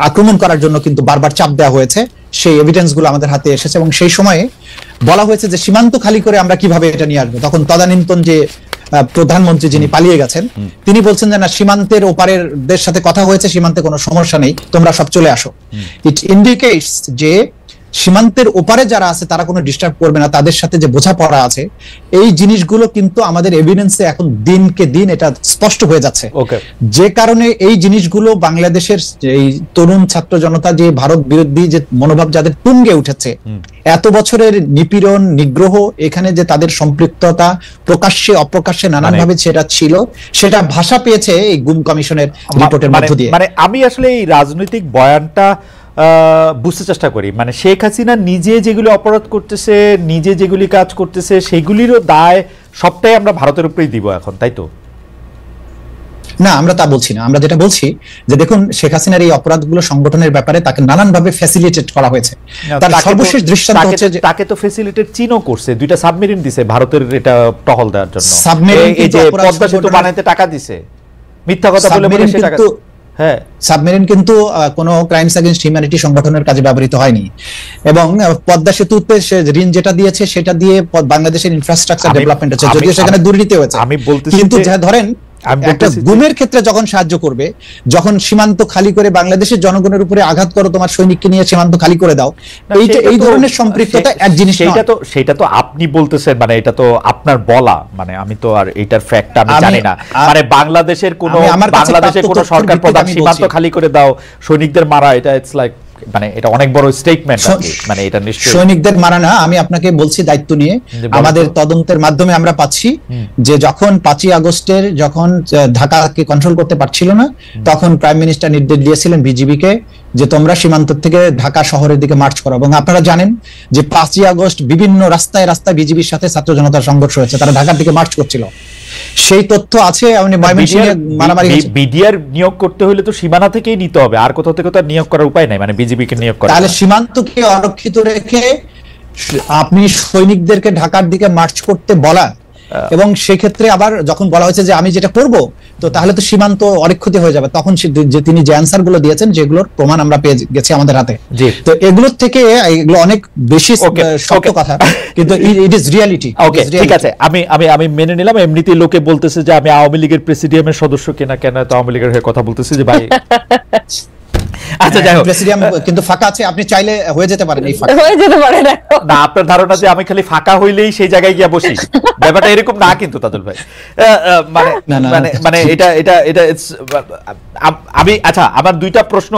আক্রমণ করার জন্য কিন্তু বারবার চাপ দেওয়া হয়েছে, সেই এভিডেন্স গুলো আমাদের হাতে এসেছে। এবং সেই সময়ে বলা হয়েছে যে সীমান্ত খালি করে আমরা কিভাবে এটা নিয়ে আসবো। তখন তদানীন্তন যে প্রধানমন্ত্রী যিনি পালিয়ে গেছেন তিনি বলছেন যে না, সীমান্তের ওপারের দের সাথে কথা হয়েছে, সীমান্তে কোনো সমস্যা নেই, তোমরা সব চলে আসো। ইট ইন্ডিকেটস যে সীমান্তের ওপারে যারা আছে তারা কোনো ডিস্টার্ব করবে না, তাদের সাথে যে বোঝাপড়া আছে, এই জিনিসগুলো কিন্তু আমাদের এভিডেন্সে এখন দিনকে দিন এটা স্পষ্ট হয়ে যাচ্ছে। যে কারণে এই জিনিসগুলো বাংলাদেশের এই তরুণ ছাত্র জনতা যে ভারত বিরোধী যে মনোভাব যাদের তুঙ্গে উঠেছে, এত বছরের নিপীড়ন নিগ্রহ, এখানে যে তাদের সম্পৃক্ততা প্রকাশ্যে অপ্রকাশ্যে নানানভাবে সেটা ছিল, সেটা ভাষা পেয়েছে এই গুম কমিশনের রিপোর্টের মধ্য দিয়ে। মানে আমি আসলে এই রাজনৈতিক বয়ানটা বুঝতে চেষ্টা করি, মানে শেখ হাসিনা নিজে যেগুলি অপরাধ করতেছে, নিজে যেগুলি কাজ করতেছে, সেগুলিরও দায় সবটাই আমরা ভারতের উপরেই দিব এখন, তাই তো? না, আমরা তা বলছি না। আমরা যেটা বলছি যে দেখুন, শেখ হাসিনার এই অপরাধগুলো সংগঠনের ব্যাপারে তাকে নানানভাবে ফ্যাসিলিটেট করা হয়েছে। তার সর্বশেষ দৃষ্টান্ত হচ্ছে যে তাকে তো ফ্যাসিলিটেট চীনও করছে, দুইটা সাবমেরিন দিছে ভারতের এটা টহল দেওয়ার জন্য। সাবমেরিন এই যে পদ্মা সেতু বানাইতে টাকা দিছে, মিথ্যা কথা বলে বলে সে টাকা। হ্যাঁ, সাবমেরিন কিন্তু কোনো ক্রাইমস এগেইনস্ট হিউম্যানিটি সংগঠনের কাজে ব্যবহৃত হয়নি। এবং পদ্মা সেতুতে সে ঋণ যেটা দিয়েছে সেটা দিয়ে বাংলাদেশের ইনফ্রাস্ট্রাকচার ডেভেলপমেন্ট হচ্ছে, যদিও সেখানে দুর্নীতি হয়েছে। আমি বলতেছি কিন্তু ধরেন একটা গুমের ক্ষেত্রে যখন সাহায্য করবে, যখন সীমান্ত খালি করে বাংলাদেশের জনগণের উপরে আঘাত করো, তোমার সৈনিককে নিয়ে সীমান্ত খালি করে দাও, এই ধরনের সম্পৃক্ততা এক জিনিস। সেটা তো আপনি বলতেছেন, মানে এটা তো আপনার বলা, মানে আমি তো আর এটার ফ্যাক্ট আমি জানি না। মানে বাংলাদেশের কোনো সরকার প্রধান সীমান্ত খালি করে দাও, সৈনিকদের মারা, এটা ইটস লাইক, মানে এটা অনেক বড় স্টেটমেন্ট। মানে এটা নিশ্চয়ই সৈনিকদের মারা না, আমি আপনাকে বলছি দায়িত্ব নিয়ে আমাদের তদন্তের মাধ্যমে আমরা পাচ্ছি যে যখন 5ই আগস্টের যখন ঢাকাকে কন্ট্রোল করতে পারছিল না, তখন প্রাইম মিনিস্টার নির্দেশ দিয়েছিলেন বিজিবিকে যে তোমরা সীমান্ত থেকে ঢাকা শহরের দিকে মার্চ করো। এবং আপনারা জানেন যে 5ই আগস্ট বিভিন্ন রাস্তায় রাস্তায় বিজিবির সাথে ছাত্র জনতার সংঘর্ষ হয়েছে, তারা ঢাকার দিকে মার্চ করছিল। সেই তথ্য আছে। বিডিআর নিয়োগ করতে হলে তো সীমানা থেকেই নিতে হবে, আর কোথাও থেকে তো নিয়োগ করার উপায় নাই, মানে বিজিবিকে নিয়োগ করা। তাহলে সীমান্তকে অরক্ষিত রেখে আপনি সৈনিকদেরকে ঢাকার দিকে মার্চ করতে বলা, এবং সেক্ষেত্রে আবার যখন বলা হয়েছে যে আমি যেটা করব, তো তাহলে তো সীমান্ত অরক্ষিত হয়ে যাবে। তখন যে তিনি যে অ্যানসার গুলো দিয়েছেন, যেগুলোর প্রমাণ আমরা পেয়ে গেছি আমাদের হাতে, তো এগুলোর থেকে এগুলো অনেক বেশি সত্য কথা, কিন্তু ইট ইজ রিয়ালিটি। ঠিক আছে, আমি মেনে নিলাম। এমনিতেই লোকে বলতেছে যে আমি আওয়ামী লীগের প্রেসিডিয়ামের সদস্য কিনা, কেন তো আওয়ামী লীগের হয়ে কথা বলতেছি যে ভাই আচ্ছা যাই হোক, প্রেসিডিয়াম কিন্তু ফাঁকা আছে, আপনি চাইলে হয়ে যেতে পারেন। এই ফাঁকা হয়ে যেতে পারে না, আপনার ধারণা যে আমি খালি ফাঁকা হইলেই সেই জায়গায় গিয়ে বসি, ব্যাপারটা এরকম না কিন্তু তাদুল ভাই। মানে এটা আমি আচ্ছা, আমার দুইটা প্রশ্ন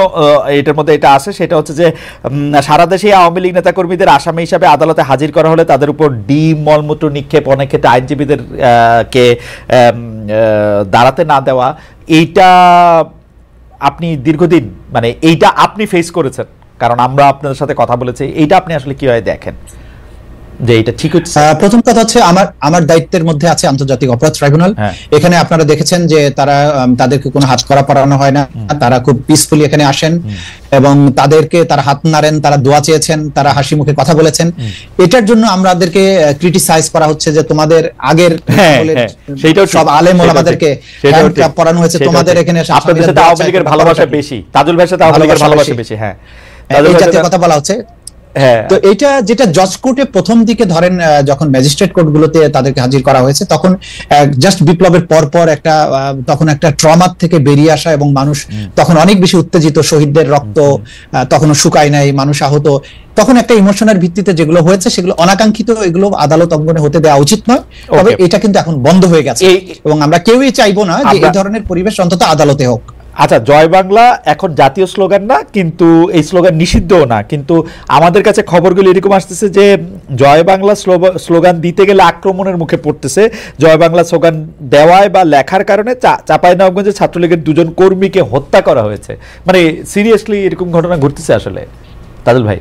এটার মধ্যে এটা আসে, সেটা হচ্ছে যে সারা দেশে আওয়ামী লীগ নেতাকর্মীদের আসামি হিসাবে আদালতে হাজির করা হলে তাদের উপর ডিম মলমূত্র নিক্ষেপ, অনেক ক্ষেত্রে আইনজীবীদের কে দাঁড়াতে না দেওয়া, এইটা আপনি দীর্ঘদিন মানে এইটা আপনি ফেস করেছেন, কারণ আমরা আপনাদের সাথে কথা বলেছি, এইটা আপনি আসলে কিভাবে দেখেন যে এটা ঠিক হচ্ছে? প্রথম কথা হচ্ছে আমার দায়িত্বের মধ্যে আছে আন্তর্জাতিক অপরাধ ট্রাইব্যুনাল। এখানে আপনারা দেখেছেন যে তাদেরকে কোনো হাত করা পড়ানো হয় না, তারা খুব পিসফুলি এখানে আসেন এবং তাদেরকে তারা হাত নাড়েন, তারা দোয়া চেয়েছেন, তারা হাসি মুখে কথা বলেছেন। এটার জন্য আমাদেরকে ক্রিটিসাইজ করা হচ্ছে যে তোমাদের আগের সব আলেম ওলামাদেরকে পড়ানো হয়েছে, তোমাদের এখানে আপনাদের সাথে আওয়ামী লীগের ভালোবাসা বেশি, তাজুল ভাইয়ের সাথে আওয়ামী লীগের ভালোবাসা বেশি। হ্যাঁ, এই জাতীয় কথা বলা হচ্ছে। হ্যাঁ। তো এটা যেটা জজ কোর্টে প্রথম দিকে ধরেন যখন ম্যাজিস্ট্রেট কোর্টগুলোতে তাদেরকে হাজির করা হয়েছে, তখন জাস্ট বিপ্লবের পর একটা তখন একটা ট্রমার থেকে বেরিয়ে আসা, এবং মানুষ তখন অনেক বেশি উত্তেজিত, শহীদদের রক্ত তখনও শুকায় নাই, মানুষ আহত, তখন একটা ইমোশনের ভিত্তিতে যেগুলো হয়েছে সেগুলো অনাকাঙ্ক্ষিত, এগুলো আদালত অঙ্গনে হতে দেওয়া উচিত নয়। তবে এটা কিন্তু এখন বন্ধ হয়ে গেছে, এবং আমরা কেউই চাইবো না যে এই ধরনের পরিবেশ অন্তত আদালতে হোক। আচ্ছা, জয় বাংলা এখন জাতীয় স্লোগান না, কিন্তু এই স্লোগান নিষিদ্ধও না, কিন্তু আমাদের কাছে খবরগুলো এরকম আসতেছে যে জয় বাংলা স্লোগান দিতে গেলে আক্রমণের মুখে পড়তেছে। জয় বাংলা স্লোগান দেওয়ায় বা লেখার কারণে চাঁপাইনবাবগঞ্জে ছাত্রলীগের 2 জন কর্মীকে হত্যা করা হয়েছে। মানে সিরিয়াসলি এরকম ঘটনা ঘটতেছে আসলে তাজুল ভাই?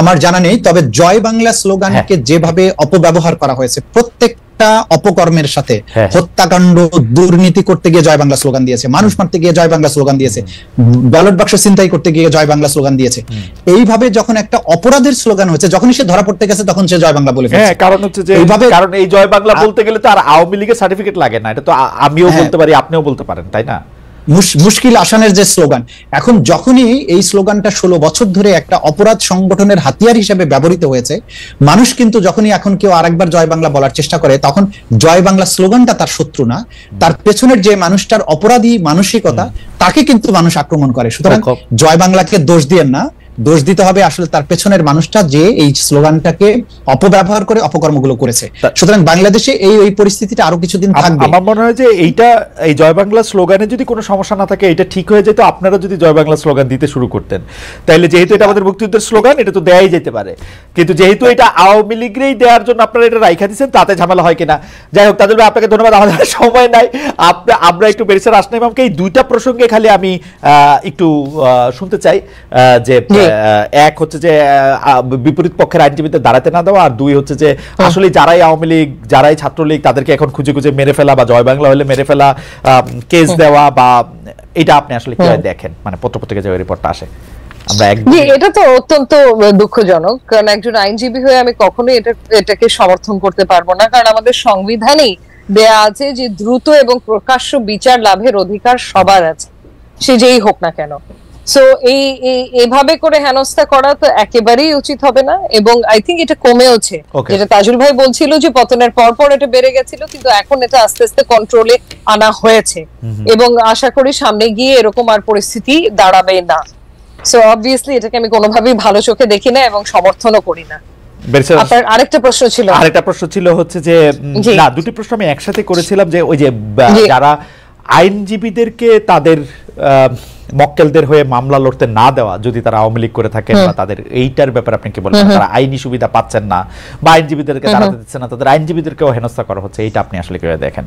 আমার জানা নেই, তবে জয় বাংলা স্লোগানকে যেভাবে অপব্যবহার করা হয়েছে, প্রত্যেকটা অপকর্মের সাথে, হত্যাকাণ্ড, দুর্নীতি করতে গিয়ে জয় বাংলা স্লোগান দিয়েছে, মানুষ মারতে গিয়ে জয় বাংলা স্লোগান দিয়েছে, ব্যালট বাক্স ছিনতাই করতে গিয়ে জয় বাংলা স্লোগান দিয়েছে। এইভাবে যখন একটা অপরাধের স্লোগান হয়েছে, যখনই সে ধরা পড়তে গেছে তখন সে জয় বাংলা বলে ফেলেছে। কারণ হচ্ছে যে কারণ এই জয় বাংলা বলতে গেলে তো আর আওয়ামী লীগের সার্টিফিকেট লাগে না, এটা তো আমিও বলতে পারি, আপনিও বলতে পারেন, তাই না? মুশকিল আসানের যে স্লোগান, এখন যখনই এই স্লোগানটা 16 বছর ধরে একটা অপরাধ সংগঠনের হাতিয়ার হিসেবে ব্যবহৃত হয়েছে, মানুষ কিন্তু যখনই এখন কেউ আরেকবার জয় বাংলা বলার চেষ্টা করে, তখন জয় বাংলা স্লোগানটা তার শত্রু না, তার পেছনের যে মানুষটার অপরাধী মানসিকতা, তাকে কিন্তু মানুষ আক্রমণ করে। সুতরাং জয় বাংলাকে দোষ দিয়েন না, দোষ দিতে হবে আসলে তার পেছনের মানুষটা, যে এই স্লোগানটাকে অপব্যবহার করে অপকর্মগুলো করেছে। সুতরাং বাংলাদেশে এই পরিস্থিতিটা আরো কিছুদিন থাকবে। আমার মনে হয় যে এই জয় বাংলা স্লোগানে যদি কোনো সমস্যা না থাকে, এটা ঠিক হয়ে যেত আপনারা যদি জয় বাংলা স্লোগান দিতে শুরু করতেন। তাইলে যেহেতু এটা আমাদের মুক্তিযুদ্ধের স্লোগান, এটা তো দেয়াই যেতে পারে, কিন্তু যেহেতু এটা আওয়ামী লীগেরই দেওয়ার জন্য আপনারা এটা রাইখা দিচ্ছেন, তাতে ঝামেলা হয় কিনা। যাই হোক, তাজুল ভাই আপনাকে ধন্যবাদ। আমাদের সময় নাই, আমরা একটু ব্যারিস্টার আসনাই ইমামকে এই 2টা প্রসঙ্গে খালি আমি একটু শুনতে চাই, যে এক হচ্ছে যে বিপরীত পক্ষের আইনজীবীদের দাঁড়াতে না দেওয়া, আর 2 হচ্ছে যে আসলে যারাই আওয়ামী লীগ, যারাই ছাত্রলীগ, তাদেরকে এখন খুঁজে খুঁজে মেরে ফেলা বা জয় বাংলা হলে মেরে ফেলা, কেস দেওয়া, বা এটা আপনি আসলে কিভাবে দেখেন? মানে পত্রপত্রিকা যে রিপোর্টটা আসে, এটা তো অত্যন্ত দুঃখজনক, কারণ একজন আইনজীবী হয়ে আমি কখনোই এটাকে সমর্থন করতে পারবো না, কারণ আমাদের সংবিধানেই দেয়া আছে যে দ্রুত এবং প্রকাশ্য বিচার লাভের অধিকার সবার আছে, সে যেই হোক না কেন। সো এইভাবে করে হেনস্থা করা তো একেবারেই উচিত হবে না, এবং আই থিঙ্ক এটা কমেওছে। যেটা তাজুল ভাই বলছিল যে পতনের পর এটা বেড়ে গেছিল, কিন্তু এখন এটা আস্তে আস্তে কন্ট্রোলে আনা হয়েছে, এবং আশা করি সামনে গিয়ে এরকম আর পরিস্থিতি দাঁড়াবে না। সো অবভিয়াসলি এটাকে আমি কোনোভাবেই ভালো চোখে দেখি না এবং সমর্থনও করি না। আপনার আরেকটা প্রশ্ন ছিল হচ্ছে যে, না, 2টি প্রশ্ন আমি একসাথে করেছিলাম, যে ওই যে যারা আইনজীবীদেরকে তাদের মক্কেলদের হয়ে মামলা লড়তে না দেওয়া, যদি তারা আওয়ামী লীগ করে থাকেন, বা তাদের এইটার ব্যাপারে আপনি কি বলবেন? তারা আইনি সুবিধা পাচ্ছেন না বা আইনজীবীদেরকে দাঁড়াতে দিচ্ছে না, তাদের আইনজীবীদেরকেও হেনস্থা করা হচ্ছে, এইটা আপনি আসলে কিভাবে দেখেন?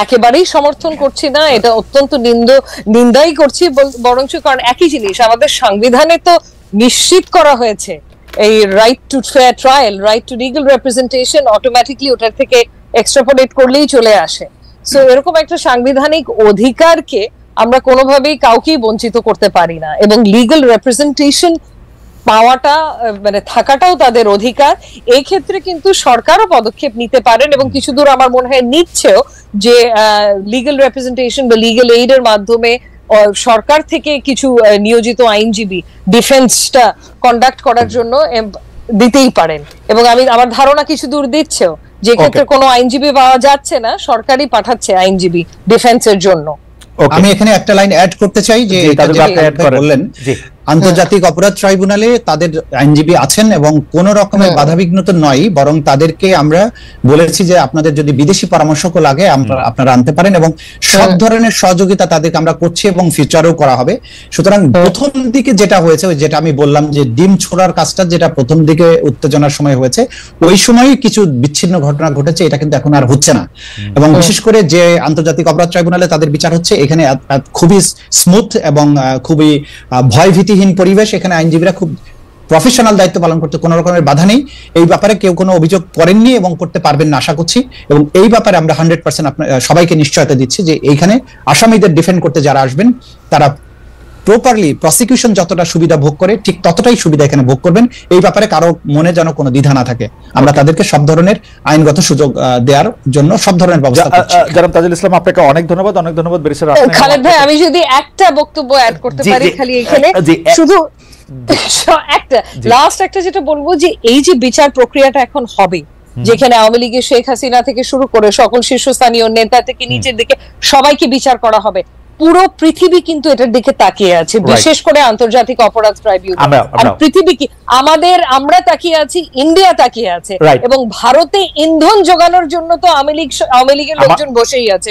একেবারেই সমর্থন করছি না, এটা অত্যন্ত নিন্দাই করছি বরঞ্চ, কারণ একই জিনিস আমাদের সংবিধানে তো নিশ্চিত করা হয়েছে, এই right two fair trial, right two legal representation, automatically ওটার থেকে এক্সট্রাপোলেট করলেই চলে আসে। সো এরকম একটা সাংবিধানিক অধিকারকে আমরা কোনোভাবেই কাউকেই বঞ্চিত করতে পারি না, এবং লিগ্যাল রিপ্রেজেন্টেশন পাওয়াটা মানে থাকাটাও তাদের অধিকার। এই ক্ষেত্রে কিন্তু সরকারও পদক্ষেপ নিতে পারেন, এবং কিছু দূর আমার মনে হয় নিচ্ছেও, যে লিগ্যাল রিপ্রেজেন্টেশন বা লিগ্যাল এইডের মাধ্যমে সরকার থেকে কিছু নিয়োজিত আইনজীবী ডিফেন্সটা কন্ডাক্ট করার জন্য দিতেই পারেন, এবং আমার ধারণা কিছু দূর দিচ্ছেও। যে ক্ষেত্রে কোনো আইনজীবী পাওয়া যাচ্ছে না, সরকারই পাঠাচ্ছে আইনজীবী ডিফেন্সের জন্য। আমি এখানে একটা লাইন অ্যাড করতে চাই, যে বললেন আন্তর্জাতিক অপরাধ ট্রাইব্যুনালে তাদের আইনজীবী আছেন, এবং কোন রকমের বাধাবিঘ্নত নয়, বরং তাদেরকে আমরা বলেছি যে আপনাদের যদি বিদেশি পরামর্শকও লাগে আপনারা আনতে পারেন, এবং সব ধরনের সহযোগিতা তাদেরকে আমরা করছি এবং ফিউচারেও করা হবে। সুতরাং প্রথম দিকে যেটা হয়েছে, যেটা আমি বললাম যে ডিম ছোড়ার কাজটা যেটা প্রথম দিকে উত্তেজনার সময় হয়েছে, ওই সময় কিছু বিচ্ছিন্ন ঘটনা ঘটেছে, এটা কিন্তু এখন আর হচ্ছে না। এবং বিশেষ করে যে আন্তর্জাতিক অপরাধ ট্রাইব্যুনালে তাদের বিচার হচ্ছে, এখানে খুবই স্মুথ এবং খুবই ভয়ভীতিহীন পরিবেশ। এখানে আইনজীবীরা খুব প্রফেশনাল দায়িত্ব পালন করতে কোনো রকমের বাধা নেই। এই ব্যাপারে কেউ কোনো অভিযোগ করেননি এবং করতে পারবেন না আশা করছি, এবং এই ব্যাপারে আমরা 100% সবাইকে নিশ্চয়তা দিচ্ছি যে এইখানে আসামিদের ডিফেন্ড করতে যারা আসবেন তারা প্রপারলি প্রসিকিউশন যতটা সুবিধা ভোগ করে ঠিক ততটাই সুবিধা এখানে ভোগ করবেন। এই ব্যাপারে কারো মনে যেন কোনো দ্বিধা না থাকে। আমরা তাদেরকে সব ধরনের আইনগত সুযোগ দেওয়ার জন্য সব ধরনের ব্যবস্থা করছি। জনাব তাজুল ইসলাম, আপনাকে অনেক ধন্যবাদ ব্যারিস্টার খালেদ ভাই, আমি যদি একটা বক্তব্য অ্যাড করতে পারি খালি এখানে, শুধু একটা লাস্ট একটা যেটা বলবো যে এই যে বিচার প্রক্রিয়াটা এখন হবে, যেখানে আওয়ামী লীগের শেখ হাসিনা থেকে শুরু করে সকল শীর্ষস্থানীয় নেতা থেকে নিচের দিকে সবাইকে বিচার করা হবে, পুরো পৃথিবী কিন্তু এটার দিকে তাকিয়ে আছে, বিশেষ করে আন্তর্জাতিক অপরাধ ট্রাইব্যুনাল। আর পৃথিবী কি আমরা তাকিয়ে আছি, ইন্ডিয়া তাকিয়ে আছে, এবং ভারতে ইন্ধন যোগানোর জন্য তো আওয়ামী লীগের লোকজন বসেই আছে।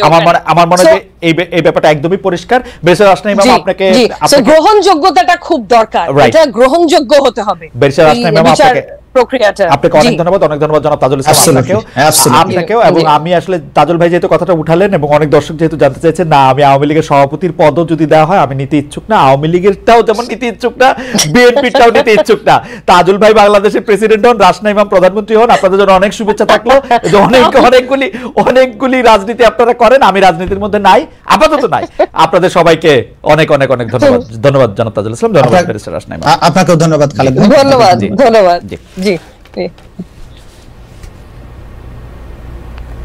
আমার মনে হয় এই ব্যাপারটা একদমই পরিষ্কার। ব্যারিস্টার রাসনা ইমাম, আপনাকে গ্রহণযোগ্যতাটা খুব দরকার, এটা গ্রহণযোগ্য হতে হবে ব্যারিস্টার রাসনা ইমাম, আপনাকে অনেক ধন্যবাদ জনাব তাজুল ইসলাম, আপনাকেও। এবং আমি আসলে তাজুল ভাই যেহেতু কথাটা উঠালেন এবং অনেক দর্শক যেহেতু জানতে চাইছেন, না আমি আওয়ামী লীগের সভাপতির পদও যদি দেওয়া হয় আমি নিতে ইচ্ছুক না, আওয়ামী লীগেরটাও যেমন নিতে ইচ্ছুক না, বিএনপিটাও নিতে ইচ্ছুক না। তাজুল ভাই বাংলাদেশের প্রেসিডেন্ট হন, রাসনা ইমাম প্রধানমন্ত্রী হন, আপনাদের জন্য অনেক শুভেচ্ছা থাকলো। অনেকগুলি রাজনীতি আপনারা করেন, আমি রাজনীতির মধ্যে নাই, আপাতত নাই। আপনাদের সবাইকে অনেক অনেক অনেক ধন্যবাদ জনাব তাজুল ইসলাম, ধন্যবাদ ব্যারিস্টার রাসনা ইমাম। আপনাকেও ধন্যবাদ খালেদ ভাই। ধন্যবাদ। জি।